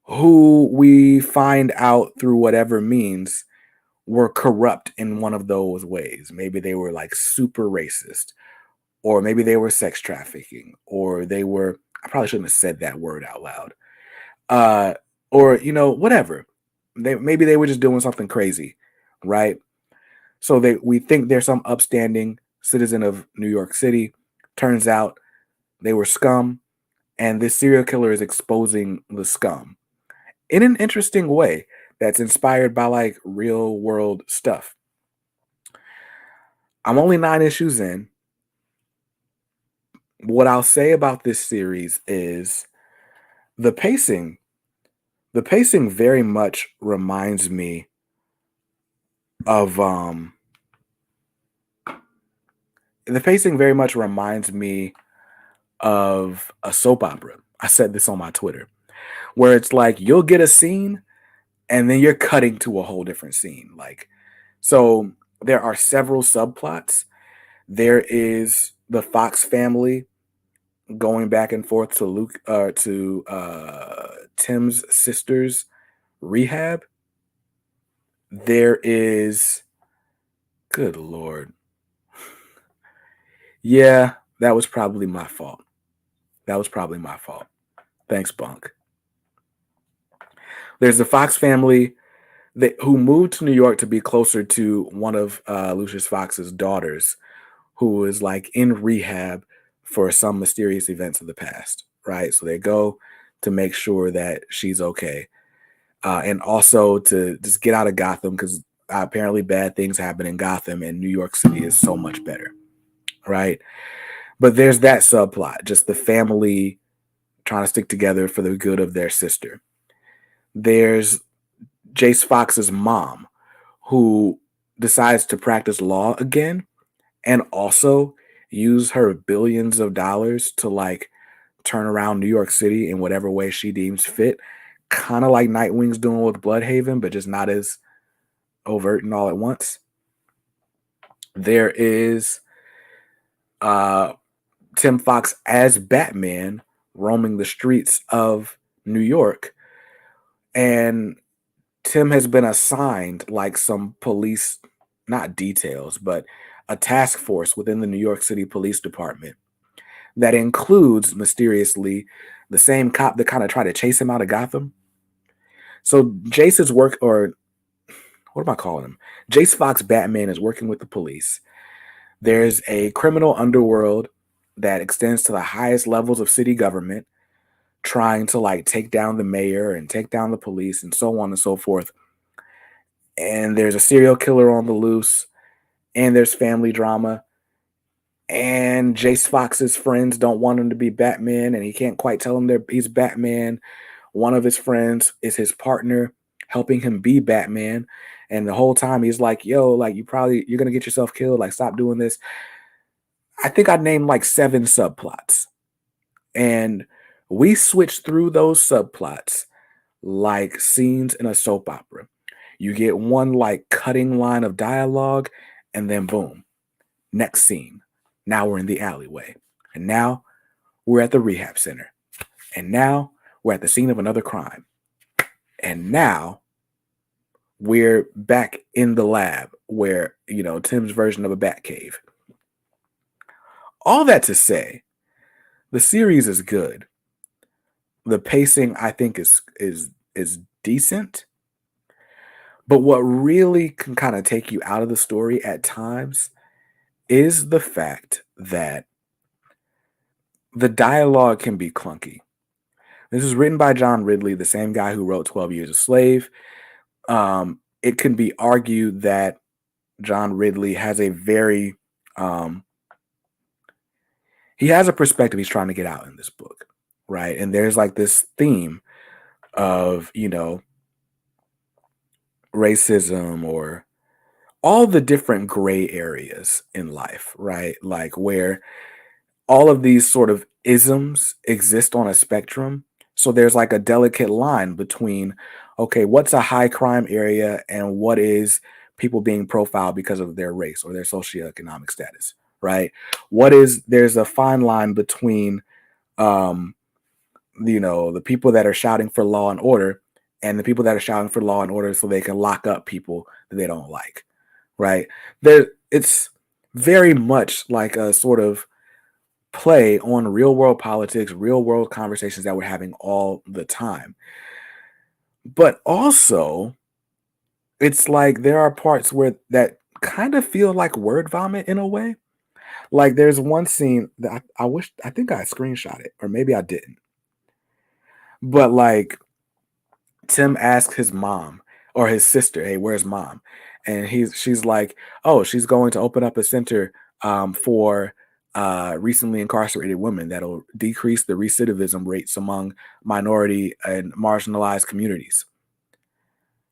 who we find out through whatever means were corrupt in one of those ways. Maybe they were like super racist, or maybe they were sex trafficking, or they were, I probably shouldn't have said that word out loud. Or, whatever. Maybe they were just doing something crazy, right? So we think they're some upstanding citizen of New York City. Turns out they were scum, and this serial killer is exposing the scum in an interesting way that's inspired by like real world stuff. I'm only 9 issues in. What I'll say about this series is the pacing. The pacing very much reminds me of the pacing very much reminds me of a soap opera. I said this on my Twitter, where it's like you'll get a scene and then you're cutting to a whole different scene. Like, so there are several subplots. There is the Fox family going back and forth to Tim's sister's rehab. There is, good Lord. Yeah, that was probably my fault. Thanks, Bunk. There's the Fox family who moved to New York to be closer to one of Lucius Fox's daughters, who is like in rehab for some mysterious events of the past, right? So they go to make sure that she's okay. And also to just get out of Gotham because apparently bad things happen in Gotham and New York City is so much better, right? But there's that subplot, just the family trying to stick together for the good of their sister. There's Jace Fox's mom, who decides to practice law again and also use her billions of dollars to like turn around New York City in whatever way she deems fit. Kind of like Nightwing's doing with Bloodhaven, but just not as overt and all at once. There is Tim Fox as Batman roaming the streets of New York. And Tim has been assigned like some police, not details, but a task force within the New York City Police Department that includes, mysteriously, the same cop that kind of tried to chase him out of Gotham. So Jace's work, or what am I calling him? Jace Fox Batman is working with the police. There's a criminal underworld that extends to the highest levels of city government, trying to like take down the mayor and take down the police and so on and so forth. And there's a serial killer on the loose, and there's family drama. And Jace Fox's friends don't want him to be Batman, and he can't quite tell them he's Batman. One of his friends is his partner, helping him be Batman. And the whole time he's like, yo, like you're gonna get yourself killed. Like, stop doing this. I think I named like 7 subplots. And we switched through those subplots like scenes in a soap opera. You get one like cutting line of dialogue, and then boom, next scene. Now we're in the alleyway. And now we're at the rehab center. And now we're at the scene of another crime. And now we're back in the lab where, Tim's version of a bat cave. All that to say, the series is good. The pacing, I think, is decent. But what really can kind of take you out of the story at times is the fact that the dialogue can be clunky. This is written by John Ridley, the same guy who wrote 12 Years a Slave. It can be argued that John Ridley has a very he has a perspective he's trying to get out in this book, right? And there's like this theme of, racism or all the different gray areas in life, right? Like where all of these sort of isms exist on a spectrum. So there's like a delicate line between, okay, what's a high crime area and what is people being profiled because of their race or their socioeconomic status, right? There's a fine line between, the people that are shouting for law and order and the people that are shouting for law and order so they can lock up people that they don't like, right? It's very much like a sort of play on real world politics, real world conversations that we're having all the time. But also, it's like there are parts where that kind of feel like word vomit in a way. Like there's one scene that I think I screenshot it, or maybe I didn't. But like Tim asks his mom or his sister, "Hey, where's mom?" And she's like, "Oh, she's going to open up a center for recently incarcerated women that'll decrease the recidivism rates among minority and marginalized communities."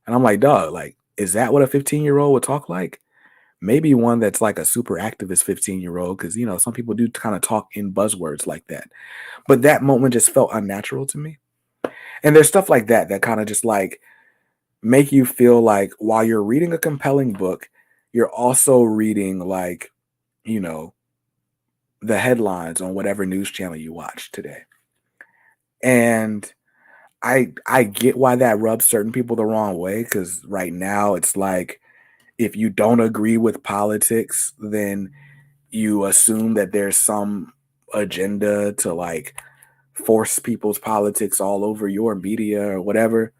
And I'm like, "Dog, like, is that what a 15-year-old would talk like? Maybe one that's like a super activist 15-year-old, because some people do kind of talk in buzzwords like that." But that moment just felt unnatural to me. And there's stuff like that that kind of just like make you feel like while you're reading a compelling book, you're also reading like, the headlines on whatever news channel you watch today. And I get why that rubs certain people the wrong way, because right now it's like if you don't agree with politics, then you assume that there's some agenda to like force people's politics all over your media or whatever.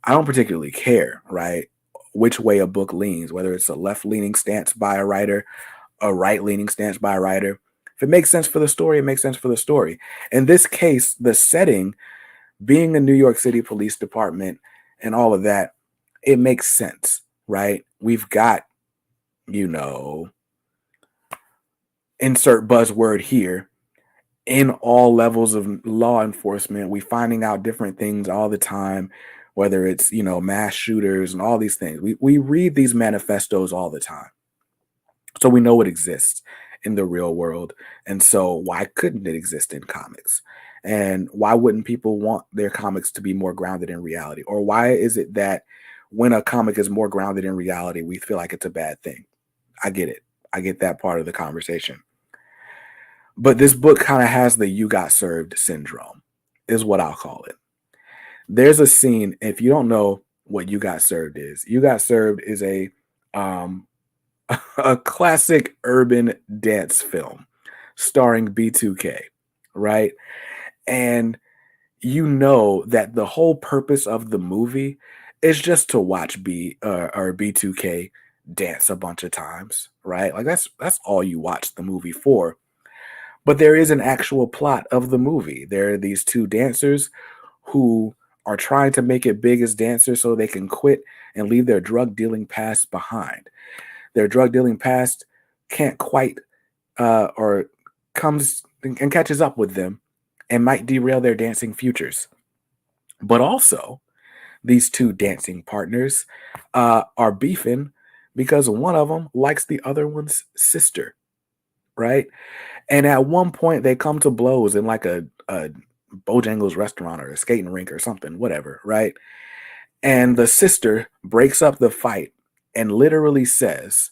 I don't particularly care, right? Which way a book leans, whether it's a left-leaning stance by a writer, a right-leaning stance by a writer. If it makes sense for the story, it makes sense for the story. In this case, the setting, being a New York City Police Department and all of that, it makes sense, right? We've got, insert buzzword here, in all levels of law enforcement. We finding out different things all the time, whether it's, mass shooters and all these things. We read these manifestos all the time. So we know it exists in the real world. And so why couldn't it exist in comics? And why wouldn't people want their comics to be more grounded in reality? Or why is it that when a comic is more grounded in reality, we feel like it's a bad thing? I get it. I get that part of the conversation. But this book kind of has the "you got served" syndrome, is what I'll call it. There's a scene, if you don't know what "You Got Served" is, "You Got Served" is a a classic urban dance film starring B2K, right? And you know that the whole purpose of the movie is just to watch B2K dance a bunch of times, right? Like that's all you watch the movie for. But there is an actual plot of the movie. There are these two dancers who are trying to make it big as dancers so they can quit and leave their drug dealing past behind. Their drug dealing past can't quite or comes and catches up with them and might derail their dancing futures. But also, these two dancing partners are beefing because one of them likes the other one's sister. right? And at one point, they come to blows in like a Bojangles restaurant or a skating rink or something, whatever, right? And the sister breaks up the fight and literally says,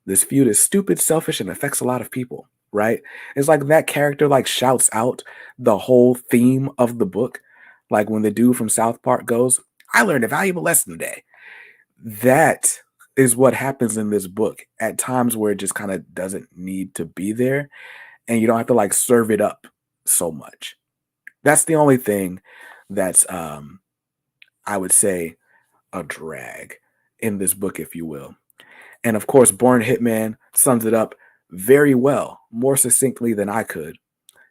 "This feud is stupid, selfish, and affects a lot of people," right? It's like that character like shouts out the whole theme of the book. Like when the dude from South Park goes, "I learned a valuable lesson today." That is what happens in this book at times where it just kind of doesn't need to be there and you don't have to like serve it up so much. That's the only thing that's I would say a drag in this book, if you will. And of course, Born Hitman sums it up very well, more succinctly than I could.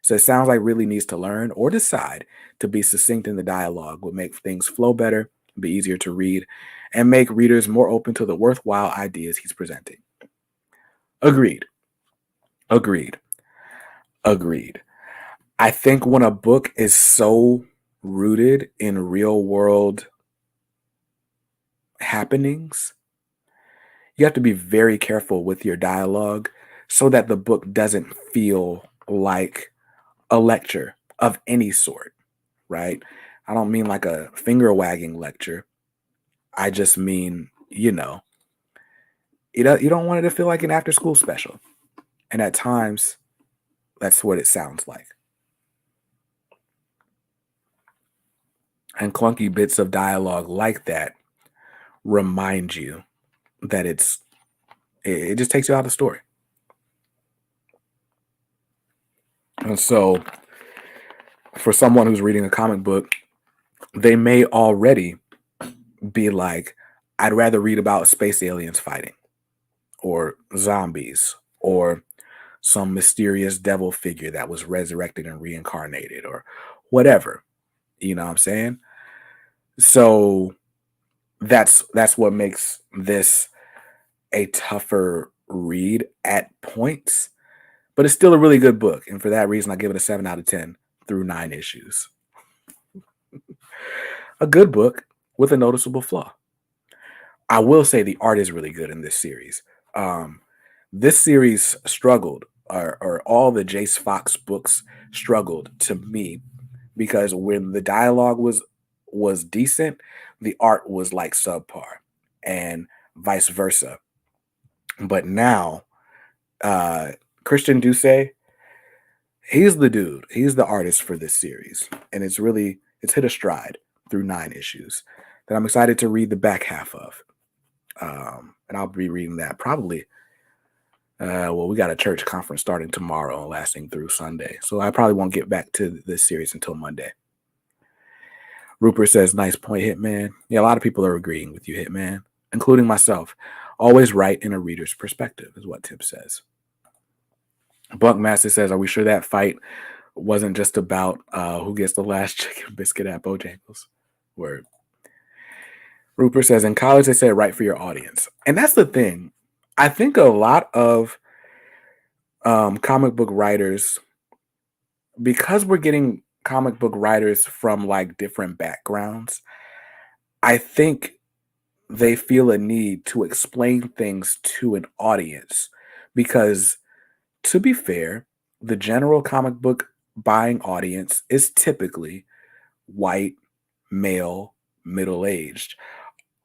So it sounds like really needs to learn or decide to be succinct in the dialogue would make things flow better, be easier to read, and make readers more open to the worthwhile ideas he's presenting. Agreed. Agreed. Agreed. I think when a book is so rooted in real world happenings, you have to be very careful with your dialogue so that the book doesn't feel like a lecture of any sort, right? I don't mean like a finger wagging lecture. I just mean, you don't want it to feel like an after school special. And at times, that's what it sounds like. And clunky bits of dialogue like that remind you that it just takes you out of the story. And so for someone who's reading a comic book, they may already be like, I'd rather read about space aliens fighting or zombies or some mysterious devil figure that was resurrected and reincarnated or whatever. You know what I'm saying? So that's what makes this a tougher read at points, but it's still a really good book. And for that reason, I give it a 7 out of 10 through 9 issues. A good book with a noticeable flaw. I will say the art is really good in this series. This series struggled, or all the Jace Fox books struggled to me because when the dialogue was decent, the art was like subpar, and vice versa. But now, Christian Duce, he's the dude. He's the artist for this series, and it's hit a stride through 9 issues that I'm excited to read the back half of. And I'll be reading that probably. We got a church conference starting tomorrow and lasting through Sunday, so I probably won't get back to this series until Monday. Rupert says, "Nice point, Hitman." Yeah, a lot of people are agreeing with you, Hitman, including myself. Always right in a reader's perspective, is what Tip says. Bunkmaster says, "Are we sure that fight wasn't just about who gets the last chicken biscuit at Bojangles?" Word. Rupert says, "In college, they said write for your audience." And that's the thing. I think a lot of comic book writers, because we're getting comic book writers from like different backgrounds, I think they feel a need to explain things to an audience because, to be fair, the general comic book buying audience is typically white, male, middle-aged.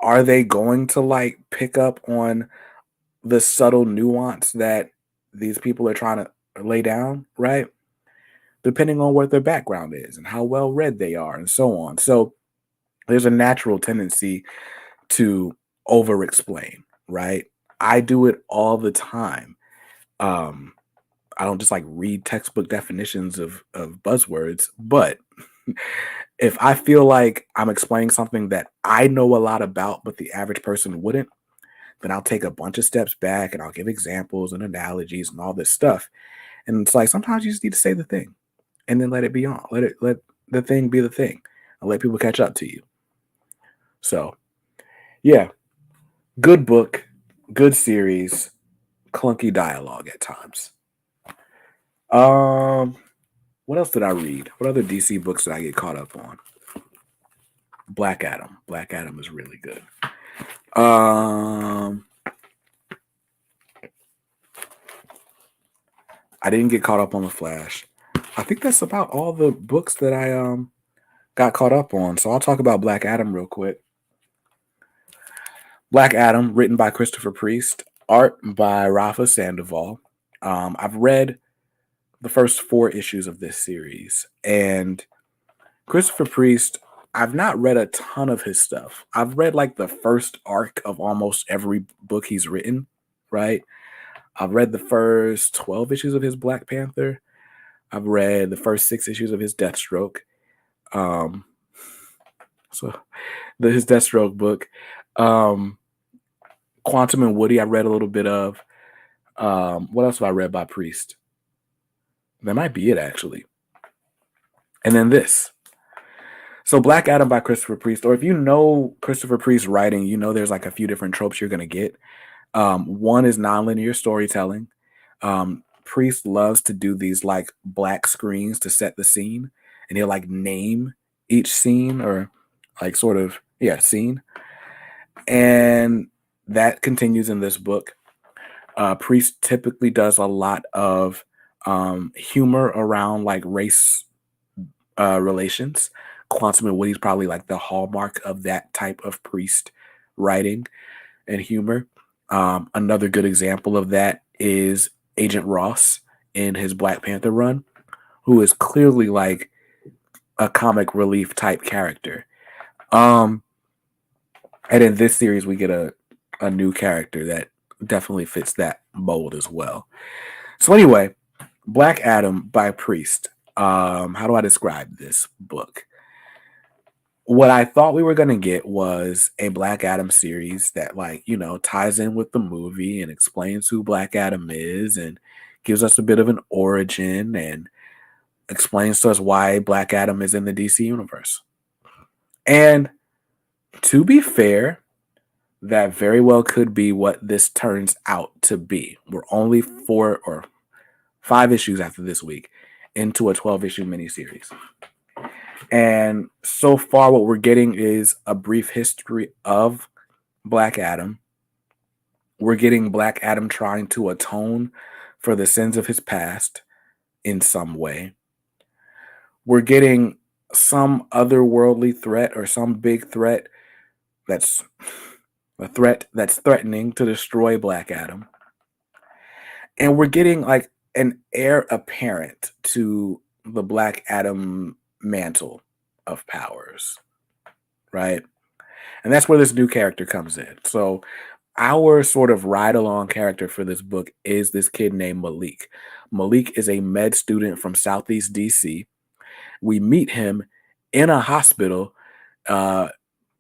Are they going to like pick up on the subtle nuance that these people are trying to lay down, right? Depending on what their background is and how well read they are and so on. So there's a natural tendency to over explain, right? I do it all the time. I don't just like read textbook definitions of buzzwords, but if I feel like I'm explaining something that I know a lot about, but the average person wouldn't, then I'll take a bunch of steps back and I'll give examples and analogies and all this stuff. And it's like sometimes you just need to say the thing and then let it be on. Let the thing be the thing and let people catch up to you. So yeah, good book, good series, clunky dialogue at times. What else did I read? What other DC books did I get caught up on? Black Adam. Black Adam is really good. I didn't get caught up on The Flash. I think that's about all the books that I got caught up on. So I'll talk about Black Adam real quick. Black Adam, written by Christopher Priest, art by Rafa Sandoval. I've read the first 4 issues of this series, and Christopher Priest, I've not read a ton of his stuff. I've read like the first arc of almost every book he's written, right? I've read the first 12 issues of his Black Panther. I've read the first 6 issues of his Deathstroke. His Deathstroke book. Quantum and Woody, I read a little bit of. What else have I read by Priest? That might be it, actually. And then this. So Black Adam by Christopher Priest, or if you know Christopher Priest's writing, you know there's like a few different tropes you're going to get. One is nonlinear storytelling. Priest loves to do these like black screens to set the scene, and he'll like name each scene or like sort of, scene. And that continues in this book. Priest typically does a lot of humor around like race relations. Quantum and Woody's probably like the hallmark of that type of Priest writing and humor. Another good example of that is Agent Ross in his Black Panther run, who is clearly like a comic relief type character. And in this series, we get a new character that definitely fits that mold as well. So anyway, Black Adam by Priest. How do I describe this book? What I thought we were going to get was a Black Adam series that, like, ties in with the movie and explains who Black Adam is and gives us a bit of an origin and explains to us why Black Adam is in the DC universe. And to be fair, that very well could be what this turns out to be. We're only 4 or 5 issues after this week into a 12-issue miniseries. And so far, what we're getting is a brief history of Black Adam. We're getting Black Adam trying to atone for the sins of his past in some way. We're getting some otherworldly threat or some big threat that's a threat that's threatening to destroy Black Adam. And we're getting like an heir apparent to the Black Adam mantle of powers, right? And that's where this new character comes in. So our sort of ride-along character for this book is this kid named Malik. Malik is a med student from Southeast DC. We meet him in a hospital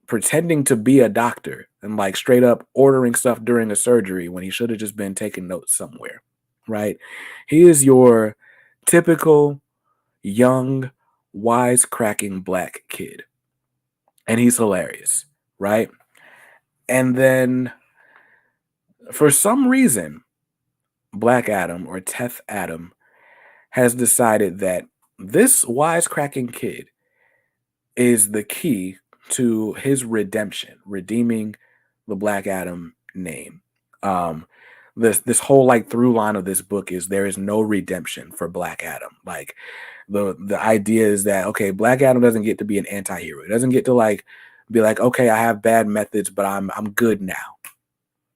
pretending to be a doctor and like straight up ordering stuff during a surgery when he should have just been taking notes somewhere, right? He is your typical young, wisecracking black kid. And he's hilarious, right? And then for some reason, Black Adam or Teth Adam has decided that this wisecracking kid is the key to his redemption, redeeming the Black Adam name. This whole like through line of this book is there is no redemption for Black Adam. Like the idea is that, okay, Black Adam doesn't get to be an anti-hero. He doesn't get to like be like, okay, I have bad methods, but I'm good now,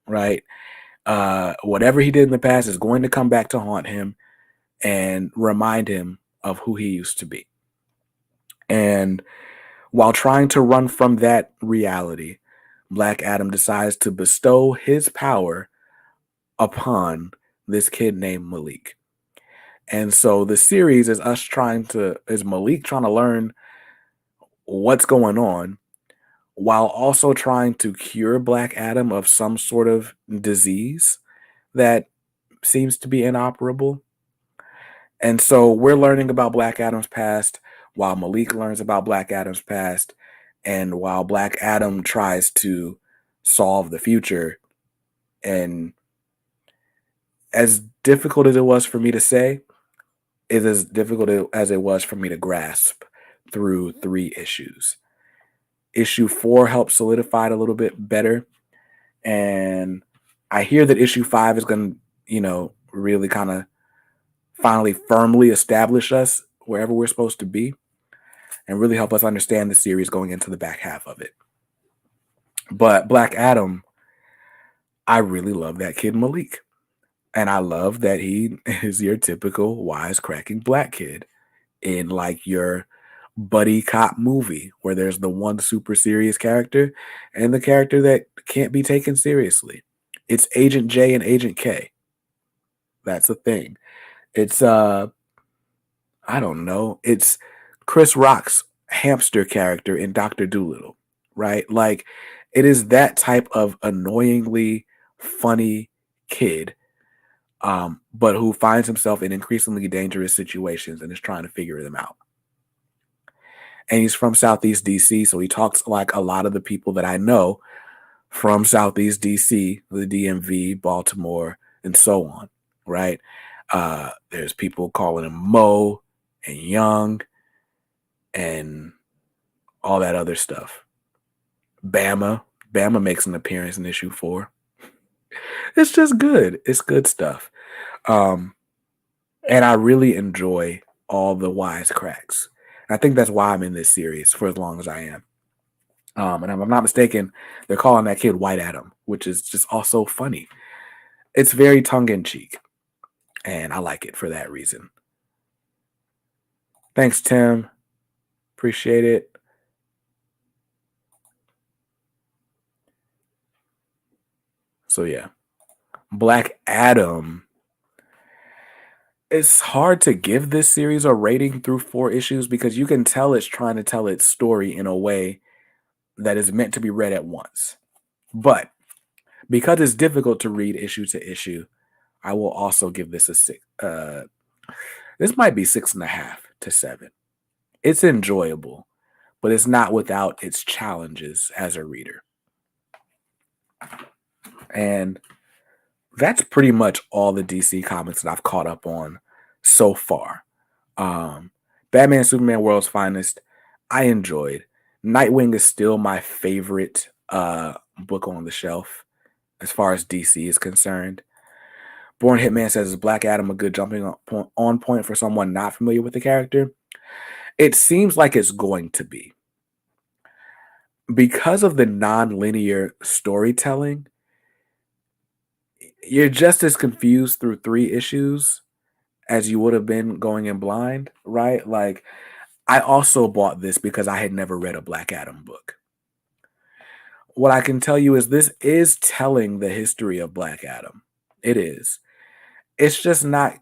right? Whatever he did in the past is going to come back to haunt him and remind him of who he used to be. And while trying to run from that reality, Black Adam decides to bestow his power upon this kid named Malik. And so the series is Malik trying to learn what's going on while also trying to cure Black Adam of some sort of disease that seems to be inoperable. And so we're learning about Black Adam's past while Malik learns about Black Adam's past, and while Black Adam tries to solve the future. And as difficult as it was for me to say, is as difficult as it was for me to grasp through 3 issues. Issue 4 helped solidify it a little bit better. And I hear that issue 5 is going to, really kind of finally firmly establish us wherever we're supposed to be and really help us understand the series going into the back half of it. But Black Adam, I really love that kid Malik. And I love that he is your typical wisecracking black kid in like your buddy cop movie where there's the one super serious character and the character that can't be taken seriously. It's Agent J and Agent K. That's the thing. It's I don't know. It's Chris Rock's hamster character in Dr. Dolittle, right? Like it is that type of annoyingly funny kid, but who finds himself in increasingly dangerous situations and is trying to figure them out. And he's from Southeast DC, so he talks like a lot of the people that I know from Southeast DC, the DMV, Baltimore, and so on, right? There's people calling him Mo and Young and all that other stuff. Bama makes an appearance in issue 4. It's just good. It's good stuff. And I really enjoy all the wisecracks. I think that's why I'm in this series for as long as I am. And if I'm not mistaken, they're calling that kid White Adam, which is just also funny. It's very tongue-in-cheek, and I like it for that reason. Thanks, Tim. Appreciate it. So yeah, Black Adam. It's hard to give this series a rating through 4 issues because you can tell it's trying to tell its story in a way that is meant to be read at once. But because it's difficult to read issue to issue, I will also give this a 6. This might be 6.5 to 7. It's enjoyable, but it's not without its challenges as a reader. And that's pretty much all the DC comics that I've caught up on so far. Batman Superman World's Finest, I enjoyed. Nightwing is still my favorite book on the shelf as far as DC is concerned. Born Hitman says, is Black Adam a good jumping on point for someone not familiar with the character? It seems like it's going to be. Because of the non-linear storytelling, you're just as confused through 3 issues as you would have been going in blind, right? Like, I also bought this because I had never read a Black Adam book. What I can tell you is this is telling the history of Black Adam. It is. It's just not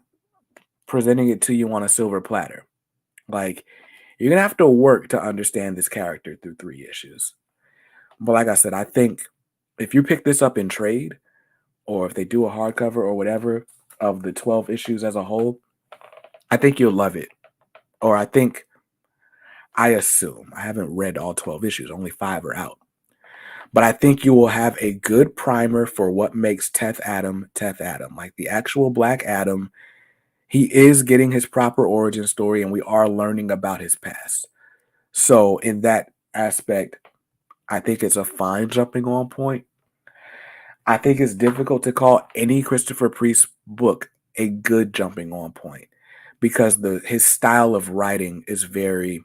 presenting it to you on a silver platter. Like, you're going to have to work to understand this character through 3 issues. But like I said, I think if you pick this up in trade, or if they do a hardcover or whatever of the 12 issues as a whole, I think you'll love it. Or I assume, I haven't read all 12 issues, only 5 are out. But I think you will have a good primer for what makes Teth Adam. Like the actual Black Adam, he is getting his proper origin story and we are learning about his past. So in that aspect, I think it's a fine jumping on point. I think it's difficult to call any Christopher Priest book a good jumping on point because his style of writing is very,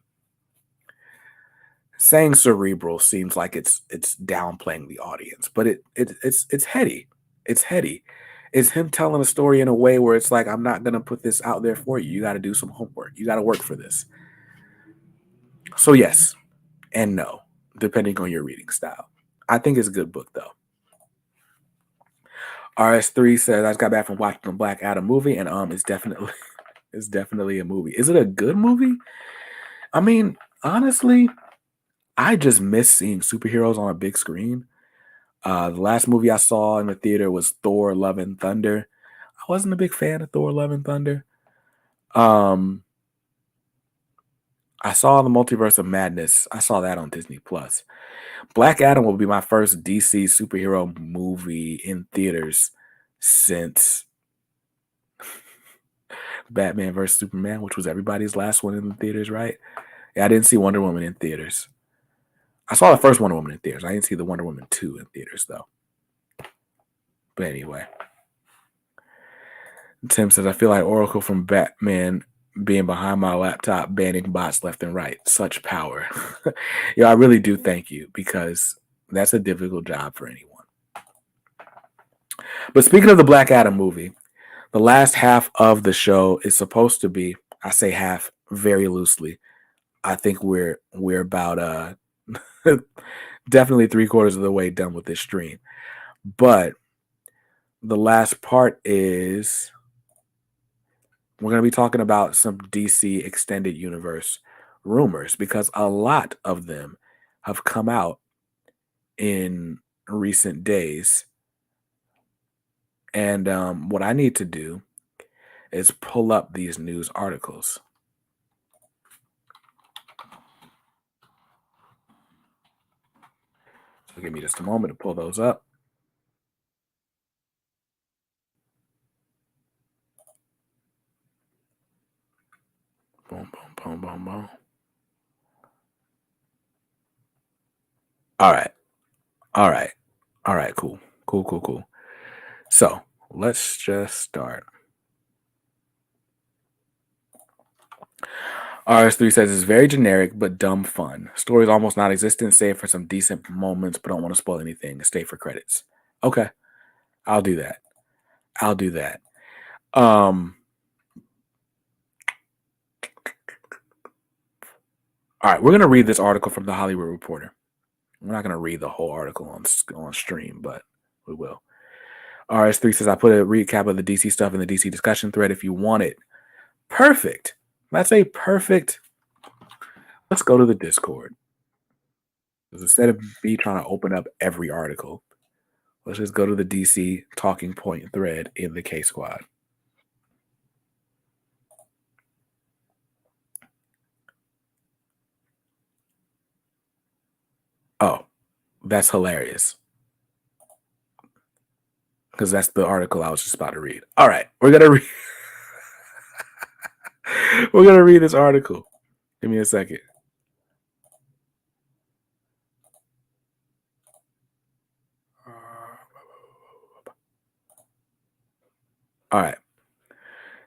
saying cerebral seems like it's downplaying the audience, but it's heady. It's heady. It's him telling a story in a way where it's like, I'm not gonna put this out there for you. You got to do some homework. You got to work for this. So yes and no, depending on your reading style. I think it's a good book though. RS3 says I just got back from watching the Black Adam movie, and it's definitely a movie. Is it a good movie? I mean, honestly, I just miss seeing superheroes on a big screen. The last movie I saw in the theater was Thor: Love and Thunder. I wasn't a big fan of Thor: Love and Thunder. I saw the Multiverse of Madness. I saw that on Disney Plus. Black Adam will be my first DC superhero movie in theaters since Batman vs. Superman, which was everybody's last one in the theaters, right? Yeah, I didn't see Wonder Woman in theaters. I saw the first Wonder Woman in theaters. I didn't see the Wonder Woman 2 in theaters, though. But anyway. Tim says, I feel like Oracle from Batman being behind my laptop, banning bots left and right. Such power. Yeah, I really do thank you because that's a difficult job for anyone. But speaking of the Black Adam movie, the last half of the show is supposed to be, I say half very loosely. I think we're about definitely 3/4 of the way done with this stream. But the last part is we're going to be talking about some DC extended universe rumors because a lot of them have come out in recent days. And what I need to do is pull up these news articles. So give me just a moment to pull those up. Boom, boom, boom, boom, boom. All right. All right. All right. Cool. Cool, cool, cool. So let's just start. RS3 says it's very generic but dumb fun. Story's almost non-existent, save for some decent moments, but don't want to spoil anything. Stay for credits. Okay. I'll do that. I'll do that. All right, we're going to read this article from the Hollywood Reporter. We're not going to read the whole article on stream, but we will. RS3 says, I put a recap of the DC stuff in the DC discussion thread if you want it. Perfect. That's a perfect. Let's go to the Discord. Instead of me trying to open up every article, let's just go to the DC talking point thread in the K Squad. Oh, that's hilarious. Because that's the article I was just about to read. All right, we're gonna read. We're gonna read this article. Give me a second. All right.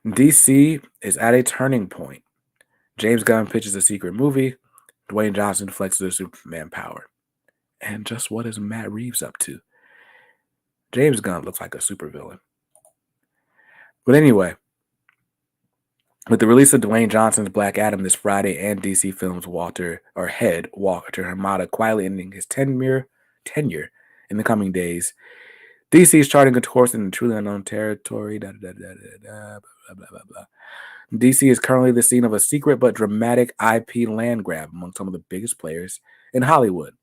DC is at a turning point. James Gunn pitches a secret movie. Dwayne Johnson flexes the Superman power. And just what is Matt Reeves up to? James Gunn looks like a supervillain. But anyway, with the release of Dwayne Johnson's Black Adam this Friday and DC Films head Walter Hamada quietly ending his tenure in the coming days, DC is charting a course in truly unknown territory. Blah, blah, blah, blah. DC is currently the scene of a secret but dramatic IP land grab among some of the biggest players in Hollywood.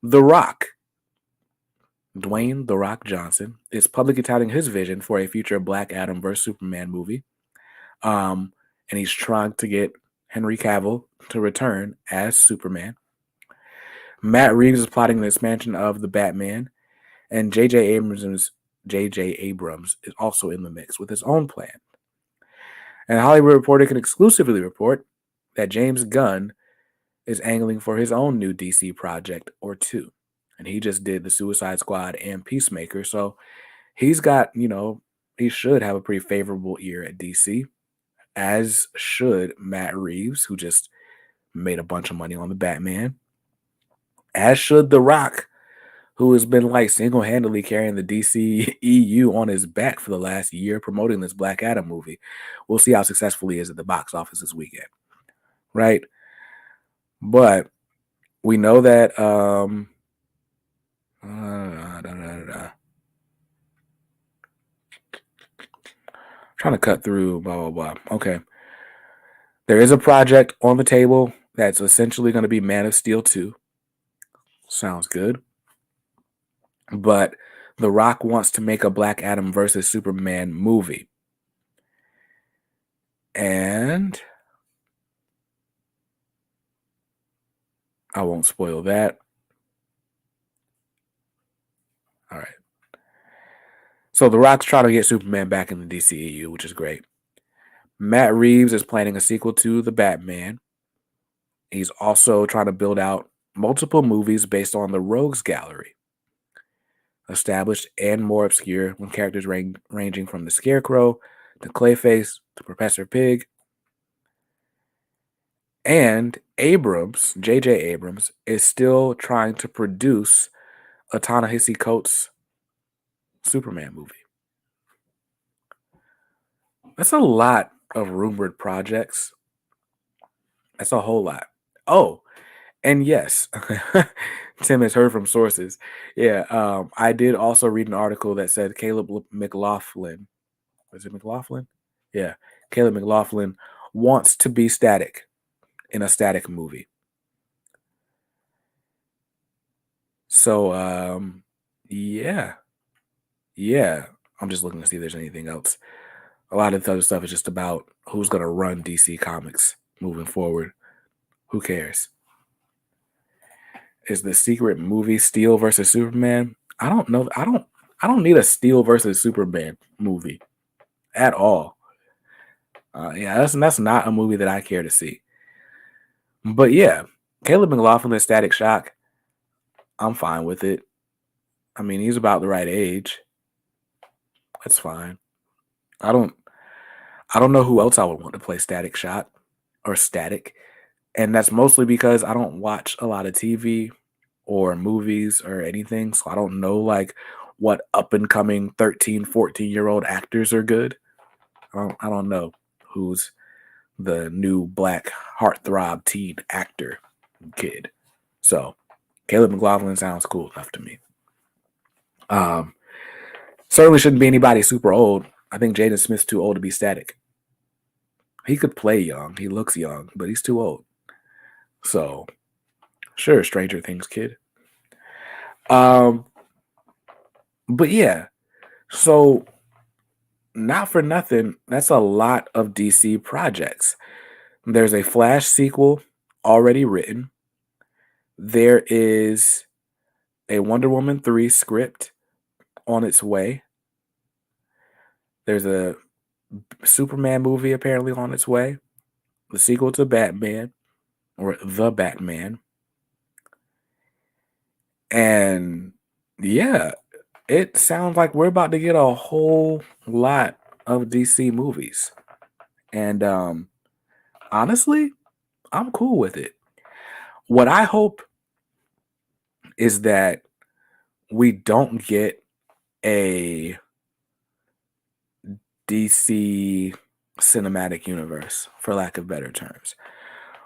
The Rock, Dwayne "The Rock" Johnson, is publicly touting his vision for a future Black Adam vs. Superman movie. And he's trying to get Henry Cavill to return as Superman. Matt Reeves is plotting an expansion of the Batman, and J.J. Abrams is also in the mix with his own plan. And Hollywood Reporter can exclusively report that James Gunn is angling for his own new DC project or two. And he just did the Suicide Squad and Peacemaker. So he's got, he should have a pretty favorable ear at DC, as should Matt Reeves, who just made a bunch of money on the Batman, as should The Rock, who has been like single-handedly carrying the DCEU on his back for the last year promoting this Black Adam movie. We'll see how successful he is at the box office this weekend, right? But we know that trying to cut through blah, blah, blah. Okay. There is a project on the table that's essentially going to be Man of Steel 2. Sounds good. But The Rock wants to make a Black Adam versus Superman movie. And I won't spoil that. All right. So The Rock's trying to get Superman back in the DCEU, which is great. Matt Reeves is planning a sequel to The Batman. He's also trying to build out multiple movies based on the Rogues Gallery. established and more obscure, when characters ranging from the Scarecrow to Clayface to Professor Pig. And Abrams, J.J. Abrams, is still trying to produce a Ta-Nehisi Coates Superman movie. That's a lot of rumored projects. That's a whole lot. Oh, and yes, Tim has heard from sources. Yeah, I did also read an article that said Caleb McLaughlin. Was it McLaughlin? Yeah, Caleb McLaughlin wants to be Static in a Static movie. So, yeah. I'm just looking to see if there's anything else. A lot of the other stuff is just about who's going to run DC Comics moving forward. Who cares? Is the secret movie Steel versus Superman? I don't know. I don't need a Steel versus Superman movie at all. Yeah, that's not a movie that I care to see. But yeah, Caleb McLaughlin's Static Shock, I'm fine with it. I mean, he's about the right age. That's fine. I don't know who else I would want to play Static Shock or Static. And that's mostly because I don't watch a lot of TV or movies or anything. So I don't know like what up and coming 13, 14-year-old actors are good. I don't know who's the new black heartthrob teen actor kid. So Caleb McLaughlin sounds cool enough to me. Certainly shouldn't be anybody super old. I think Jaden Smith's too old to be Static. He could play young. He looks young, but he's too old. So, sure, Stranger Things kid. But yeah, so not for nothing, that's a lot of DC projects. There's a Flash sequel already written. There is a Wonder Woman 3 script on its way. There's a Superman movie apparently on its way. The sequel to Batman, or The Batman. And yeah, it sounds like we're about to get a whole lot of DC movies. And honestly, I'm cool with it. What I hope is that we don't get a DC cinematic universe, for lack of better terms.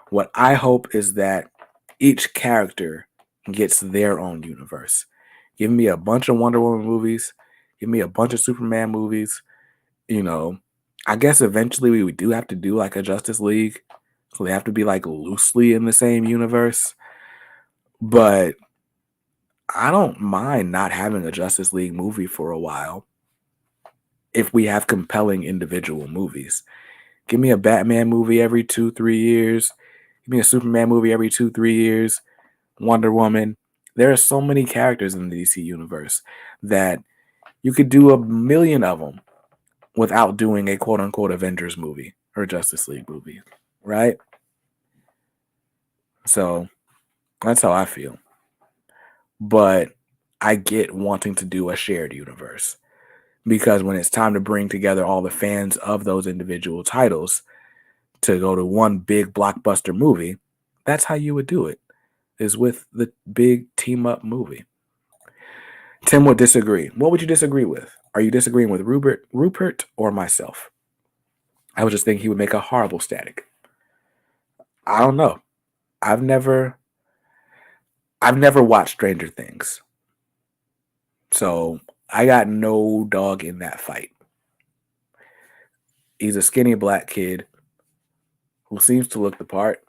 What I hope is that each character gets their own universe. Give me a bunch of Wonder Woman movies. Give me a bunch of Superman movies. You know, I guess eventually we do have to do like a Justice League. So they have to be like loosely in the same universe. But I don't mind not having a Justice League movie for a while if we have compelling individual movies. Give me a Batman movie every 2-3 years. Give me a Superman movie every 2-3 years. Wonder Woman. There are so many characters in the DC universe that you could do a million of them without doing a quote unquote Avengers movie or Justice League movie, right? So that's how I feel. But I get wanting to do a shared universe because when it's time to bring together all the fans of those individual titles to go to one big blockbuster movie, that's how you would do it, is with the big team up movie. Tim would disagree. What would you disagree with? Are you disagreeing with Rupert or myself? I would just think he would make a horrible Static. I don't know. I've never watched Stranger Things. So I got no dog in that fight. He's a skinny black kid who seems to look the part.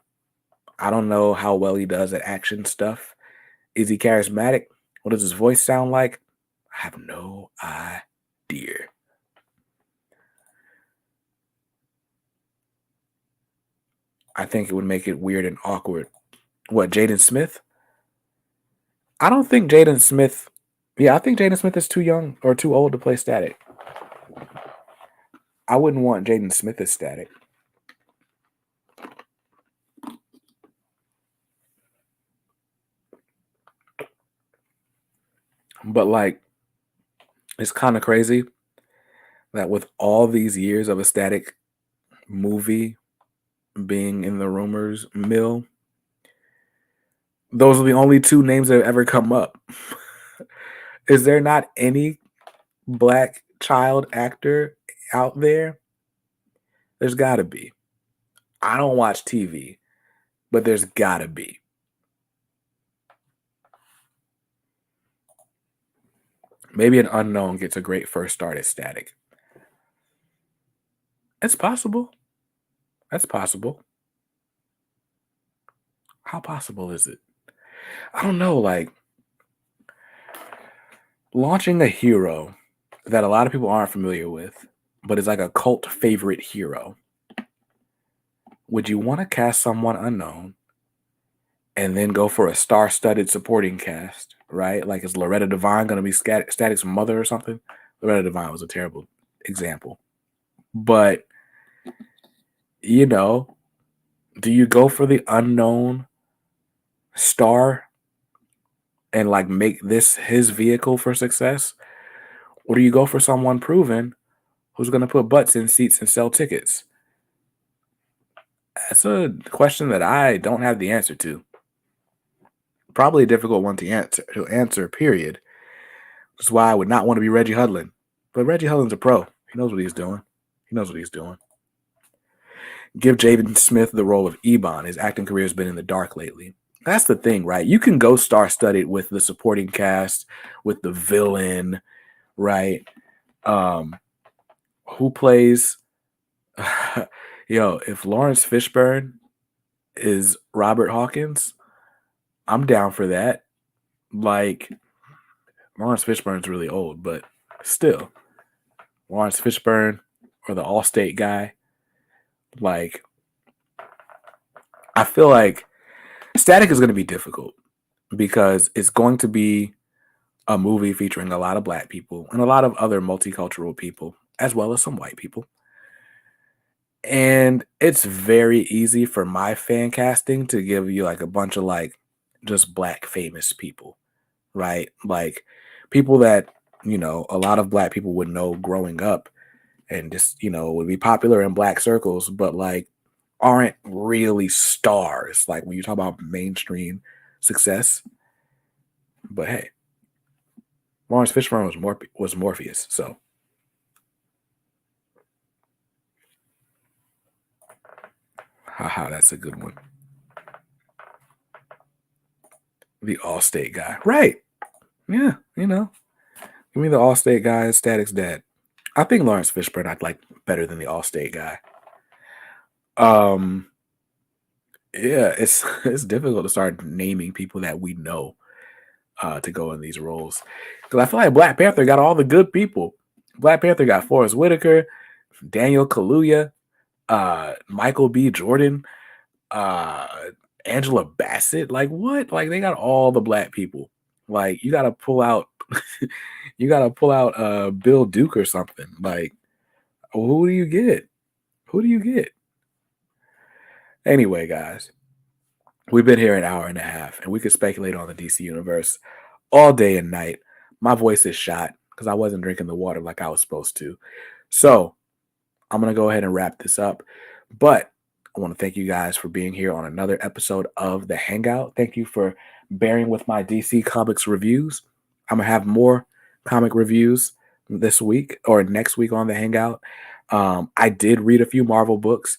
I don't know how well he does at action stuff. Is he charismatic? What does his voice sound like? I have no idea. I think it would make it weird and awkward. What, Jaden Smith? I don't think Jaden Smith. Yeah, I think Jaden Smith is too young or too old to play Static. I wouldn't want Jaden Smith as Static. But like, It's kind of crazy that with all these years of a static movie being in the rumors mill, those are the only two names that have ever come up. Is there not any black child actor out there? There's got to be. I don't watch TV, but there's got to be. Maybe an unknown gets a great first start at static. It's possible. That's possible. How possible is it? I don't know. Like, launching a hero that a lot of people aren't familiar with, but is like a cult favorite hero. Would you want to cast someone unknown and then go for a star-studded supporting cast, right? Like, is Loretta Devine going to be Static's mother or something? Loretta Devine was a terrible example. But, you know, do you go for the unknown star and like make this his vehicle for success? Or do you go for someone proven who's going to put butts in seats and sell tickets? That's a question that I don't have the answer to. Probably a difficult one to answer, period. That's why I would not want to be Reggie Hudlin. But Reggie Hudlin's a pro. He knows what he's doing. He knows what he's doing. Give Jaden Smith the role of Ebon. His acting career has been in the dark lately. That's the thing, right? You can go star-studded with the supporting cast, with the villain, right? Who plays... Yo, if Lawrence Fishburne is Robert Hawkins, I'm down for that. Like, Lawrence Fishburne's really old, but still, Lawrence Fishburne or the Allstate guy, like, I feel like Static is going to be difficult because it's going to be a movie featuring a lot of black people and a lot of other multicultural people, as well as some white people. And it's very easy for my fan casting to give you like a bunch of like just black famous people, right? Like people that, you know, a lot of black people would know growing up and just, you know, would be popular in black circles, but like aren't really stars. Like when you talk about mainstream success. But hey, Lawrence Fishburne was Morpheus, so. Haha, that's a good one. The Allstate guy. Right. Yeah, you know. Give me the Allstate guy as Static's dad. I think Lawrence Fishburne I'd like better than the Allstate guy. Yeah, it's difficult to start naming people that we know to go in these roles. Because I feel like Black Panther got all the good people. Black Panther got Forrest Whitaker, Daniel Kaluuya, Michael B. Jordan, Angela Bassett. Like what? Like they got all the black people. Like you gotta pull out Bill Duke or something. Like who do you get? Who do you get? Anyway, guys, we've been here an hour and a half, and we could speculate on the DC universe all day and night. My voice is shot because I wasn't drinking the water like I was supposed to. So I'm going to go ahead and wrap this up. But I want to thank you guys for being here on another episode of The Hangout. Thank you for bearing with my DC Comics reviews. I'm going to have more comic reviews this week or next week on The Hangout. I did read a few Marvel books.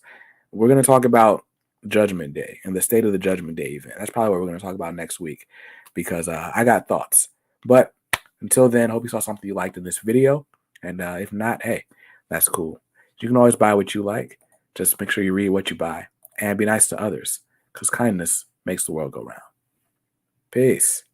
We're going to talk about Judgment Day and the State of the Judgment Day event. That's probably what we're going to talk about next week because I got thoughts. But until then, hope you saw something you liked in this video. And if not, hey, that's cool. You can always buy what you like. Just make sure you read what you buy and be nice to others because kindness makes the world go round. Peace.